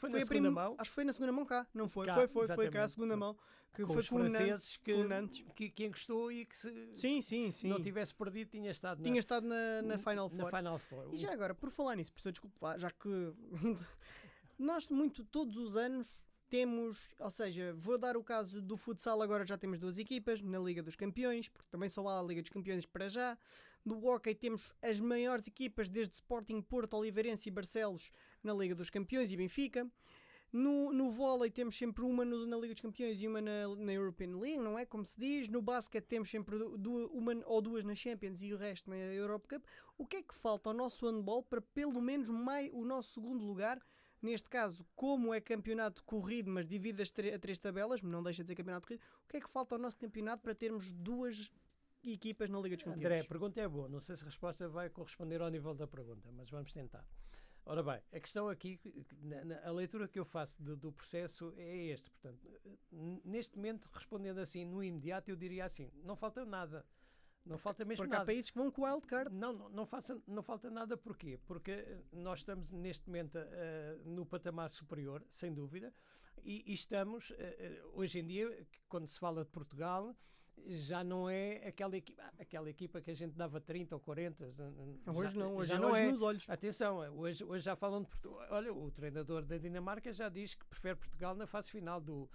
na segunda mão. Acho que foi na segunda mão cá. Não foi. Foi cá a segunda mão. Que com foi os franceses que encostou e que se não tivesse perdido tinha estado na Final Four. E já agora, por falar nisso, professor, desculpe lá, já que nós todos os anos temos, ou seja, vou dar o caso do futsal, agora já temos 2 equipas na Liga dos Campeões, porque também só há a Liga dos Campeões para já. No hóquei temos as maiores equipas desde Sporting, Porto, Oliveirense e Barcelos na Liga dos Campeões e Benfica. No vôlei temos sempre uma na Liga dos Campeões e uma na European League, não é? Como se diz. No basquete temos sempre uma ou duas na Champions e o resto na Europe Cup. O que é que falta ao nosso handball para pelo menos o nosso segundo lugar? Neste caso, como é campeonato corrido, mas divide a 3 tabelas, não deixa de ser campeonato corrido, o que é que falta ao nosso campeonato para termos 2 equipas na Liga dos Campeões? André, a pergunta é boa. Não sei se a resposta vai corresponder ao nível da pergunta, mas vamos tentar. Ora bem, a questão aqui, a leitura que eu faço do processo é este. Portanto, neste momento, respondendo assim, no imediato, eu diria assim, não falta nada. Não falta mesmo porque nada. Há países que vão com wildcard. Não falta nada. Porquê? Porque nós estamos neste momento no patamar superior, sem dúvida, e estamos, hoje em dia, quando se fala de Portugal, já não é aquela equipa que a gente dava 30 ou 40. Hoje hoje já é não olhos é. nos olhos. Atenção, hoje já falam de Portugal. Olha, o treinador da Dinamarca já diz que prefere Portugal na fase final do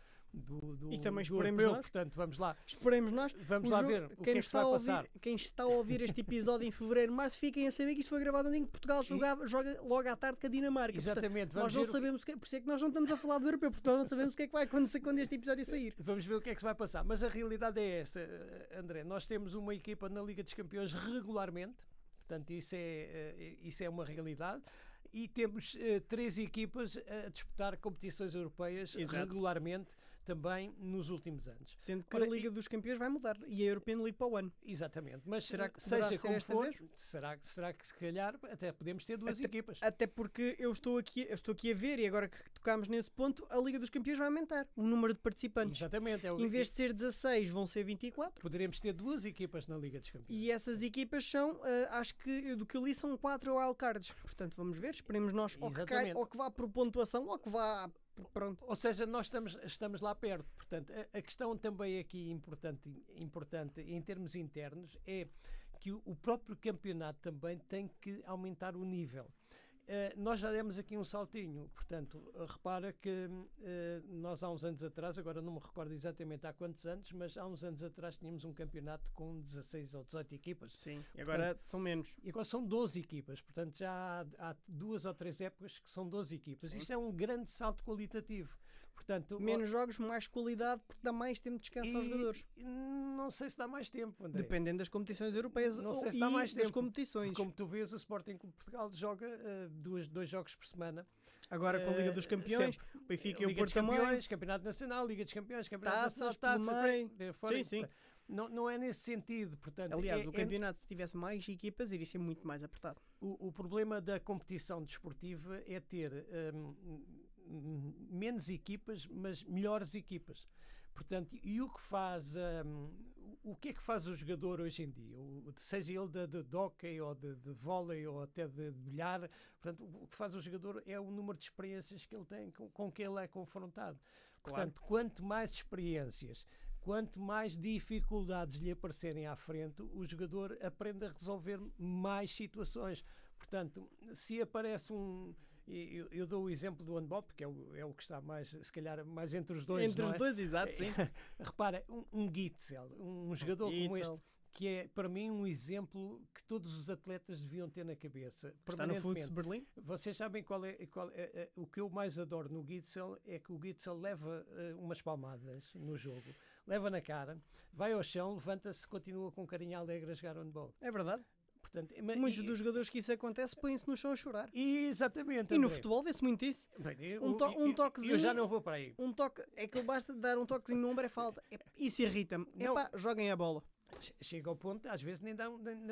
e também do esperemos europeu, nós. portanto, vamos lá. Esperemos nós. Vamos lá ver o que é que se vai passar. Quem está a ouvir este episódio em fevereiro, março, fiquem a saber que isto foi gravado em que Portugal joga logo à tarde com a Dinamarca. Exatamente. Portanto, nós não sabemos por isso é que nós não estamos a falar do europeu, porque nós não sabemos o que é que vai acontecer quando este episódio sair. Vamos ver o que é que se vai passar. Mas a realidade é esta, André. Nós temos uma equipa na Liga dos Campeões regularmente, portanto, isso é uma realidade. E temos 3 equipas a disputar competições europeias regularmente também nos últimos anos. Sendo que a Liga dos Campeões vai mudar e a European League para o ano. Exatamente. Mas será que seja como esta for, vez? será que se calhar até podemos ter 2 equipas. Até porque eu estou aqui a ver, e agora que tocámos nesse ponto, a Liga dos Campeões vai aumentar o número de participantes. Exatamente. Em vez de ser 16, vão ser 24. Poderemos ter 2 equipas na Liga dos Campeões. E essas equipas são, acho que do que eu li, são 4 wildcards. Portanto, vamos ver, esperemos nós ou que vá por pontuação ou que vá. Pronto. Ou seja, nós estamos lá perto. Portanto, a questão também aqui importante em termos internos é que o próprio campeonato também tem que aumentar o nível. Nós já demos aqui um saltinho, portanto, repara que nós há uns anos atrás, agora não me recordo exatamente há quantos anos, mas há uns anos atrás tínhamos um campeonato com 16 ou 18 equipas. Sim, e agora são menos. E agora são 12 equipas, portanto já há 2 ou 3 épocas que são 12 equipas. Sim. Isto é um grande salto qualitativo. Portanto, menos jogos, mais qualidade, porque dá mais tempo de descanso aos jogadores. Não sei se dá mais tempo, André. Dependendo das competições europeias não sei se dá mais tempo, das competições. Como tu vês, o Sporting Clube de Portugal joga 2 jogos por semana. Agora com a Liga dos Campeões, o Benfica e o Porto também. Campeonato Nacional, Liga dos Campeões, Campeonato Taças, Nacional, sim. Não é nesse sentido. Portanto, aliás, o campeonato, se tivesse mais equipas, iria ser muito mais apertado. O problema da competição desportiva é ter menos equipas, mas melhores equipas. Portanto, e o que faz o que é que faz o jogador hoje em dia? Seja ele de hóquei ou de vôlei ou até de bilhar, portanto, o que faz o jogador é o número de experiências que ele tem, com que ele é confrontado. Portanto, claro. Quanto mais experiências, quanto mais dificuldades lhe aparecerem à frente, o jogador aprende a resolver mais situações. Portanto, se aparece eu dou o exemplo do handball, porque é o que está mais, se calhar, mais entre os dois. Entre os dois, exato, sim. Repara, um Gitzel, um jogador como este, que é, para mim, um exemplo que todos os atletas deviam ter na cabeça. Está no Futs Berlim? Vocês sabem o que eu mais adoro no Gitzel é que o Gitzel leva umas palmadas no jogo, leva na cara, vai ao chão, levanta-se, continua com carinho alegre a jogar handball. É verdade. Portanto, muitos dos jogadores que isso acontece põem-se no chão a chorar. Exatamente. E no futebol vê-se muito isso. Bem, um toquezinho. Eu já não vou para aí. Um toque, é que basta dar um toquezinho no ombro é falta. Isso irrita-me. Joguem a bola. Chega ao ponto, às vezes nem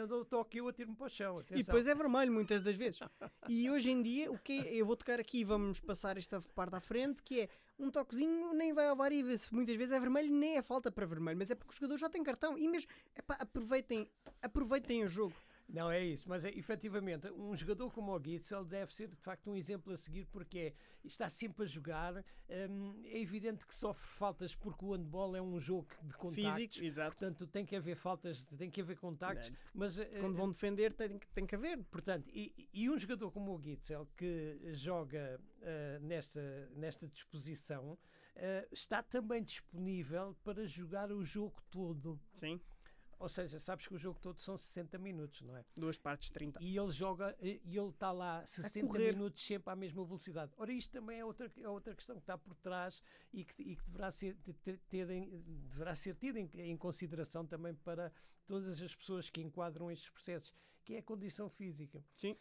dou toque, eu atiro-me para o chão. Atenção. E depois é vermelho muitas das vezes. E hoje em dia, eu vou tocar aqui e vamos passar esta parte à frente, que é um toquezinho nem vai ao VAR e muitas vezes é vermelho, nem é falta para vermelho, mas é porque o jogador já tem cartão. E mesmo, aproveitem o jogo. Não é isso, mas efetivamente um jogador como o Gitzel deve ser de facto um exemplo a seguir, porque está sempre a jogar, é evidente que sofre faltas porque o handball é um jogo de contactos, físicos, exato. Portanto tem que haver faltas, tem que haver contactos, mas quando vão defender tem que haver. Portanto, e um jogador como o Gitzel que joga nesta disposição está também disponível para jogar o jogo todo. Sim. Ou seja, sabes que o jogo todo são 60 minutos, não é? 2 partes, 30. E ele joga, e ele está lá 60 minutos sempre à mesma velocidade. Ora, isto também é outra questão que está por trás e que deverá ser tida em consideração também para todas as pessoas que enquadram estes processos, que é a condição física. Sim.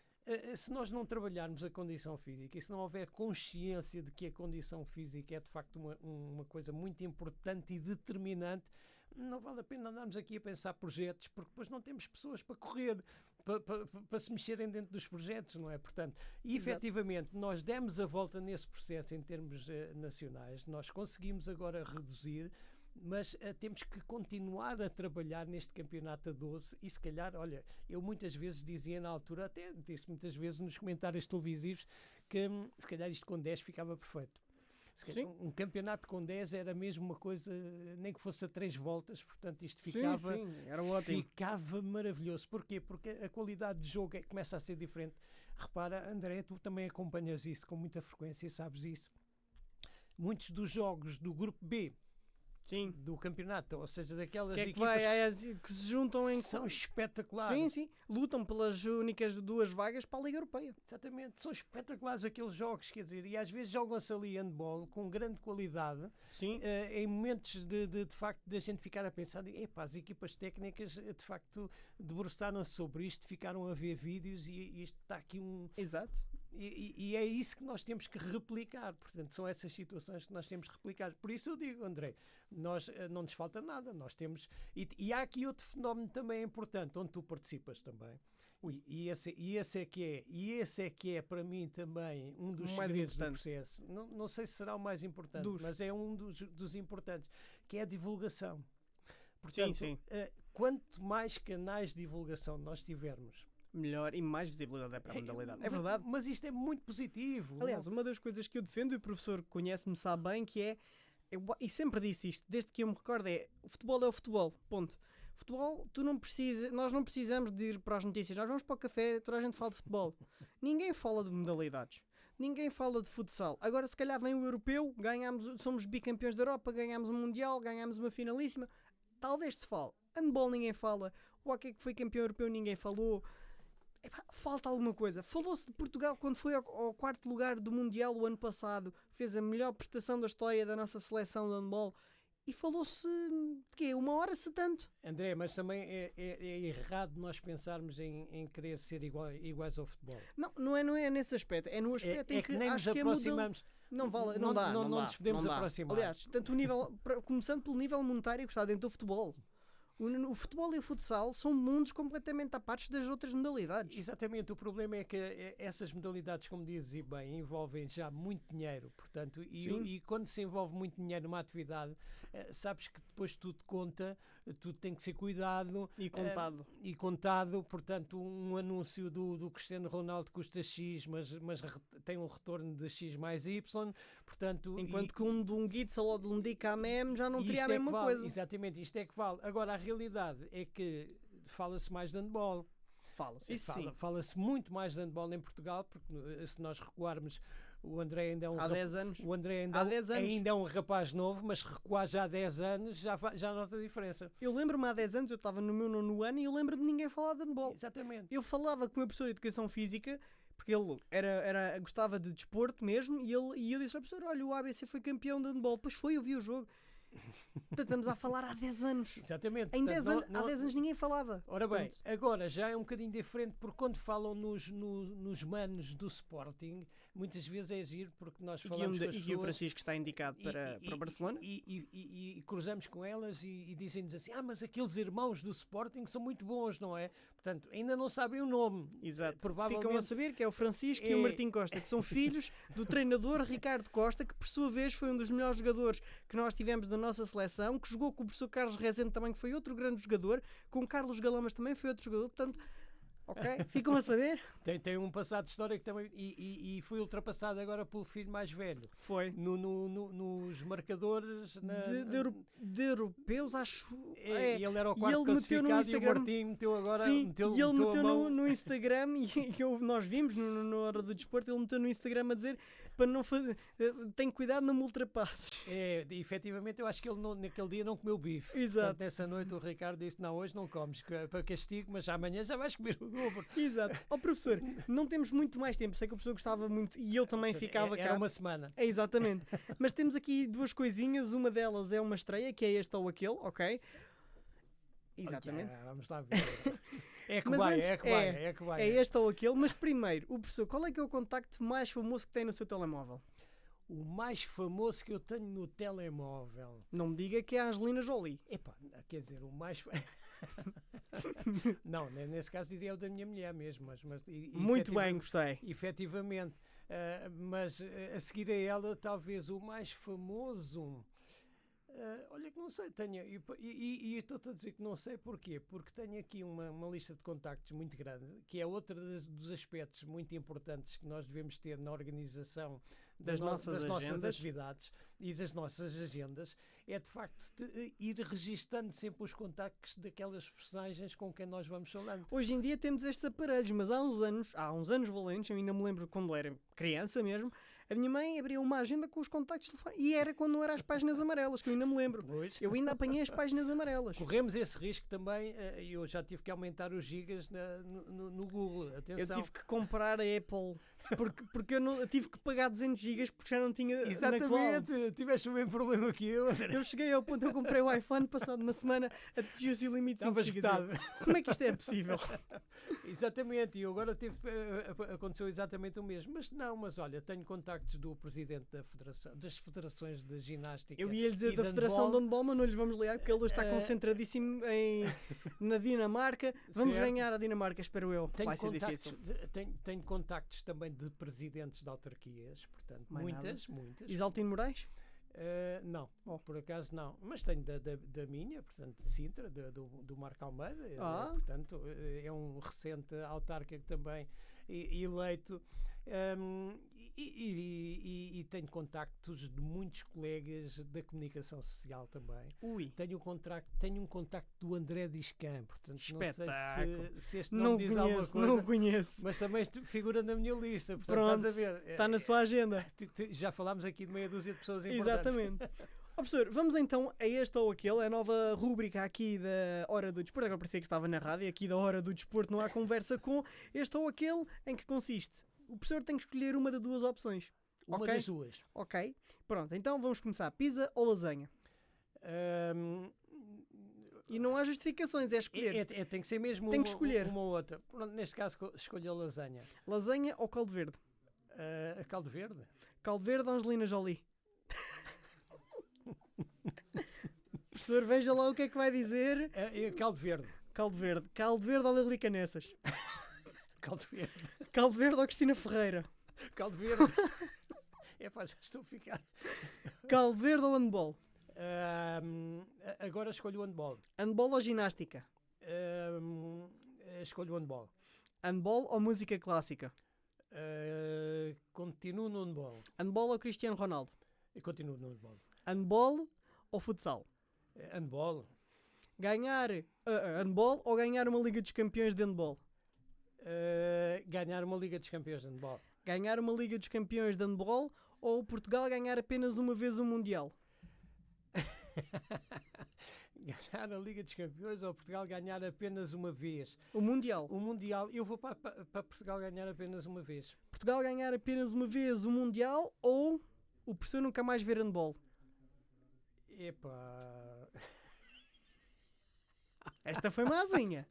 Se nós não trabalharmos a condição física e se não houver consciência de que a condição física é de facto uma coisa muito importante e determinante, não vale a pena andarmos aqui a pensar projetos, porque depois não temos pessoas para correr, para se mexerem dentro dos projetos, não é? Portanto, efetivamente, nós demos a volta nesse processo em termos nacionais, nós conseguimos agora reduzir, mas temos que continuar a trabalhar neste campeonato a 12 e se calhar, olha, eu muitas vezes dizia na altura, até disse muitas vezes nos comentários televisivos, que se calhar isto com 10 ficava perfeito. Um campeonato com 10 era mesmo uma coisa, nem que fosse a 3 voltas, portanto isto ficava, era ótimo. Ficava maravilhoso. Porquê? Porque a qualidade de jogo começa a ser diferente. Repara, André, tu também acompanhas isso com muita frequência, sabes isso. Muitos dos jogos do grupo B, sim, do campeonato, ou seja, daquelas equipas que se juntam em... São espetaculares. Sim, lutam pelas únicas 2 vagas para a Liga Europeia. Exatamente, são espetaculares aqueles jogos, quer dizer, e às vezes jogam-se ali handball com grande qualidade, sim. Em momentos de facto de a gente ficar a pensar, epá, as equipas técnicas de facto debruçaram-se sobre isto, ficaram a ver vídeos e isto está aqui um... Exato. E é isso que nós temos que replicar, portanto são essas situações que nós temos que replicar. Por isso eu digo, André, nós não nos falta nada, nós temos... E há aqui outro fenómeno também importante, onde tu participas também. E esse é que é para mim também um dos segredos do processo. Não sei se será o mais importante, mas é um dos importantes, que é a divulgação. Portanto, sim. Quanto mais canais de divulgação nós tivermos, melhor e mais visibilidade é para a modalidade. É verdade. Mas isto é muito positivo. Aliás, uma das coisas que eu defendo, e o professor conhece-me, sabe bem, que é, e sempre disse isto, desde que eu me recordo, o futebol é o futebol, ponto. Futebol, nós não precisamos de ir para as notícias, nós vamos para o café, toda a gente fala de futebol. Ninguém fala de modalidades, ninguém fala de futsal. Agora, se calhar vem o europeu, somos bicampeões da Europa, ganhamos um mundial, ganhamos uma finalíssima, talvez se fale. Handball ninguém fala, o hockey que foi campeão europeu ninguém falou. Falta alguma coisa. Falou-se de Portugal quando foi ao 4º lugar do Mundial o ano passado, fez a melhor prestação da história da nossa seleção de handball, e falou-se de quê? 1 hora se tanto. André, mas também é errado nós pensarmos em querer ser iguais ao futebol. Não é nesse aspecto, é no aspecto em que nem acho nos que aproximamos. Não dá. Não nos podemos aproximar. Aliás, tanto começando pelo nível monetário que está dentro do futebol. O futebol e o futsal são mundos completamente à parte das outras modalidades. Exatamente, o problema é que essas modalidades, como dizes bem, envolvem já muito dinheiro, portanto, e quando se envolve muito dinheiro numa atividade, sabes que depois tudo conta, tudo tem que ser cuidado e contado, portanto, um anúncio do Cristiano Ronaldo custa X, mas tem um retorno de X mais Y, portanto... Enquanto que um de um Gitzel ou de um Dicamem já não teria a mesma coisa. Exatamente, isto é que vale. Agora, a realidade é que fala-se mais de handball. Fala-se muito mais de handball em Portugal, porque se nós recuarmos, o André ainda é um... Há 10 anos. O André ainda é um rapaz novo, mas recuar já há 10 anos já nota a diferença. Eu lembro-me há 10 anos, eu estava no meu 9º ano e eu lembro de ninguém falar de handball. Exatamente. Eu falava com o meu professor de Educação Física, porque ele gostava de desporto mesmo, e eu disse ao professor, olha, o ABC foi campeão de handball. Depois eu vi o jogo. Portanto, estamos a falar há 10 anos. Exatamente. Há 10 anos ninguém falava. Ora bem, agora já é um bocadinho diferente, porque quando falam nos manos do Sporting, muitas vezes é giro, porque nós falamos com as pessoas... E o Francisco está indicado para o Barcelona. E cruzamos com elas e dizem-nos assim, mas aqueles irmãos do Sporting são muito bons, não é? Portanto, ainda não sabem o nome. Exato. Ficam a saber que é o Francisco e o Martim Costa, que são filhos do treinador Ricardo Costa, que por sua vez foi um dos melhores jogadores que nós tivemos da nossa seleção, que jogou com o professor Carlos Rezende também, que foi outro grande jogador, com o Carlos Galamas também foi outro jogador. Portanto, Ok? Ficam a saber? Tem um passado histórico também e foi ultrapassado agora pelo filho mais velho. Foi. Nos marcadores De europeus, acho. Ele era o E quarto ele meteu no classificado e o Instagram. Martim meteu agora. Sim, meteu e ele a meteu mão. no Instagram e nós vimos na hora do desporto, ele meteu no Instagram a dizer para não fazer. Tem cuidado, não me ultrapasses. Efetivamente, eu acho que ele naquele dia não comeu bife. Exato. Portanto, nessa noite o Ricardo disse: não, hoje não comes, para castigo, mas amanhã já vais comer o dobro. Exato. Ó professor, não temos muito mais tempo. Sei que o professor gostava muito e eu também ficava cá. Era uma semana. Exatamente. Mas temos aqui duas coisinhas. Uma delas é uma estreia, que é este ou aquele, ok? Exatamente. Vamos lá ver. É que Mas vai, antes, é que vai. É este ou aquele. Mas primeiro, o professor, qual é que é o contacto mais famoso que tem no seu telemóvel? O mais famoso que eu tenho no telemóvel. Não me diga que é a Angelina Jolie. Epá, quer dizer, o mais. Não, nesse caso diria o da minha mulher mesmo. Muito bem, gostei. Efetivamente. Mas a seguir a ela, talvez o mais famoso. Olha que não sei, e estou-te a dizer que não sei porquê, porque tenho aqui uma lista de contactos muito grande, que é outra dos aspectos muito importantes que nós devemos ter na organização das nossas atividades e das nossas agendas, é de facto ir registando sempre os contactos daquelas personagens com quem nós vamos falando. Hoje em dia temos estes aparelhos, mas há uns anos valentes, eu ainda me lembro quando era criança mesmo, a minha mãe abria uma agenda com os contactos de telefone. E era quando não eram as páginas amarelas, que eu ainda me lembro. Pois. Eu ainda apanhei as páginas amarelas. Corremos esse risco também. Eu já tive que aumentar os gigas no Google. Atenção. Eu tive que comprar a Apple. Porque eu tive que pagar 200 gigas porque já não tinha. Exatamente. Tiveste o mesmo problema que eu. Eu cheguei ao ponto, eu comprei o iPhone, passado uma semana atingiu-se o limite de 5 gigas. Como é que isto é possível? Exatamente. E eu agora aconteceu exatamente o mesmo. Mas olha, tenho contactos do presidente das federações de ginástica. Eu ia lhe dizer da Federação de Handball, mas não lhes vamos ligar porque ele hoje está concentradíssimo na Dinamarca. Vamos ganhar a Dinamarca, espero eu. Vai ser difícil. Tenho contactos também de presidentes de autarquias, portanto, muitas. Isaltino Moraes? Não, por acaso não. Mas tenho da minha, portanto, de Sintra, do Marco Almeida. Portanto, é um recente autarca também eleito. E tenho contactos de muitos colegas da comunicação social também. Tenho um contacto do André Discan, portanto espetáculo. Não sei se este não diz alguma coisa. Não conheço. Mas também figura na minha lista, portanto, pronto, estás a ver. Está na sua agenda. Já falámos aqui de meia dúzia de pessoas importantes. Exatamente. Professor, vamos então a este ou aquele, a nova rúbrica aqui da Hora do Desporto. Agora parecia que estava na rádio, aqui da Hora do Desporto não há conversa com este ou aquele, em que consiste. O professor tem que escolher uma das duas opções. Uma das duas. Ok. Pronto, então vamos começar. Pizza ou lasanha? E não há justificações, é escolher. Tem que ser mesmo tem que escolher. uma ou outra. Pronto, neste caso escolho a lasanha. Lasanha ou caldo verde? Caldo verde. Caldo verde ou Angelina Jolie? Professor, veja lá o que é que vai dizer. Caldo verde. Caldo verde. Caldo verde ou Lili Canessas? Caldo verde. Caldo verde ou Cristina Ferreira? Caldo verde. Já estou a ficar. Caldo verde ou handball? Agora escolho o handball. Handball ou ginástica? Escolho o handball. Handball ou música clássica? Continuo no handball. Handball ou Cristiano Ronaldo? Eu continuo no handball. Handball ou futsal? Handball. Ganhar handball ou ganhar uma Liga dos Campeões de handball? Ganhar uma Liga dos Campeões de handball. Ganhar uma Liga dos Campeões de handball ou Portugal ganhar apenas uma vez o Mundial? Ganhar a Liga dos Campeões ou Portugal ganhar apenas uma vez? O Mundial. O Mundial. Eu vou para Portugal ganhar apenas uma vez. Portugal ganhar apenas uma vez o Mundial ou o professor nunca mais ver handball? Epá... Esta foi mazinha.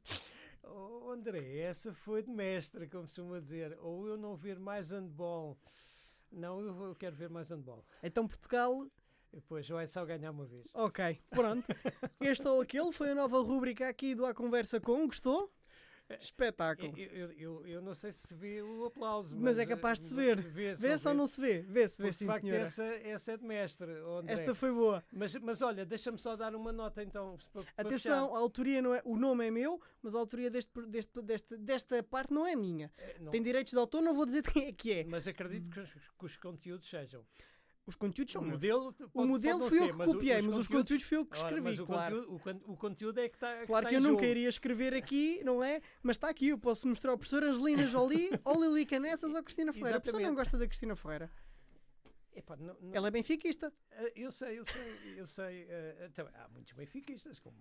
Oh, André, essa foi de mestre, como se costuma dizer. Ou eu não ver mais handball. Não, eu quero ver mais handball. Então Portugal... Pois, vai só ganhar uma vez. Ok, pronto. Este ou aquele foi a nova rúbrica aqui do A Conversa Com. Gostou? Espetáculo. Eu não sei se vê o aplauso. Mas é capaz de se ver. Vê-se ou não se vê? Vê-se, Porque, sim, de facto, senhora. essa é de mestre. André. Esta foi boa. Mas olha, deixa-me só dar uma nota então. Atenção, a autoria não é. O nome é meu, mas a autoria desta parte não é minha. Não, Tem direitos de autor, não vou dizer de quem é que é. mas acredito que os conteúdos sejam. Os conteúdos são O meus. modelo fui eu que copiei, mas os conteúdos fui eu que escrevi, mas claro. O conteúdo é que está. Claro que eu não queria escrever aqui, não é? Mas está aqui, eu posso mostrar ao professor Angelina Jolie, ou Lili Canessas ou Cristina Ferreira. A pessoa não gosta da Cristina Ferreira. Epá, Ela é benfiquista. Eu sei. Há muitos benfiquistas, como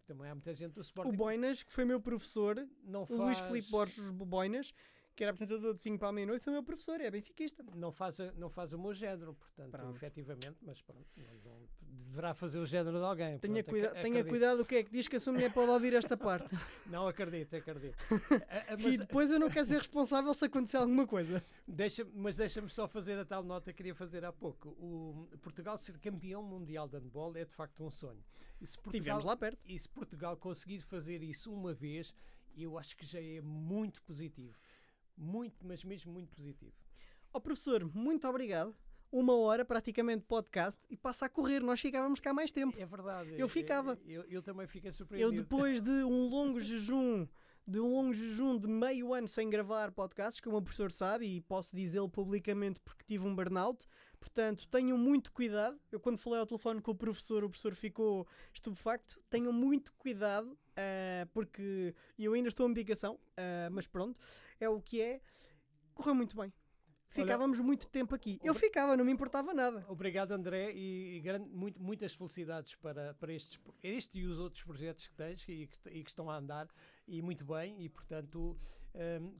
também há muita gente do Sporting. O Boinas, que foi meu professor, não o Luís Filipe Borges Boinas, que era apresentador de 5 para a meia-noite, foi meu professor, é benfiquista. Não faz o meu género, portanto, Pronto. Efetivamente, mas pronto, não deverá fazer o género de alguém. Tenha cuidado o que é que diz, que a sua mulher pode ouvir esta parte. Não, acredito. E depois eu não quero ser responsável se acontecer alguma coisa. Mas deixa-me só fazer a tal nota que queria fazer há pouco. O Portugal ser campeão mundial de handball é de facto um sonho. Estivemos lá perto. E se Portugal conseguir fazer isso uma vez, eu acho que já é muito positivo. Muito, mas mesmo muito positivo. Professor, muito obrigado. 1 hora praticamente de podcast e passa a correr, nós ficávamos cá mais tempo. É verdade. Eu ficava. Eu também fiquei surpreendido. Eu depois de um longo jejum de meio ano sem gravar podcasts, como o professor sabe, e posso dizê-lo publicamente porque tive um burnout, portanto tenham muito cuidado. Eu quando falei ao telefone com o professor ficou estupefacto. Tenham muito cuidado, porque eu ainda estou em medicação, mas pronto, é o que é. Correu muito bem. Ficávamos muito tempo aqui. Eu ficava, não me importava nada. Obrigado, André, e muitas felicidades para este e os outros projetos que tens e que estão a andar, e muito bem, e portanto,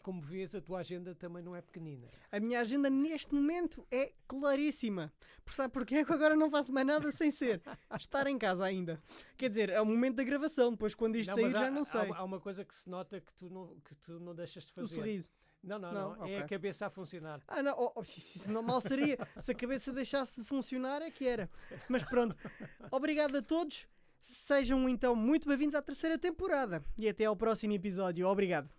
como vês, a tua agenda também não é pequenina. A minha agenda neste momento é claríssima. Sabe porquê? É que agora não faço mais nada sem ser estar em casa ainda. Quer dizer, é o momento da gravação, depois quando isto sair já não sei. Há uma coisa que se nota que tu não deixas de fazer. O sorriso. Não. Okay. É a cabeça a funcionar. Não. Isso não mal seria. Se a cabeça deixasse de funcionar, é que era. Mas pronto. Obrigado a todos. Sejam então muito bem-vindos à 3ª temporada. E até ao próximo episódio. Obrigado.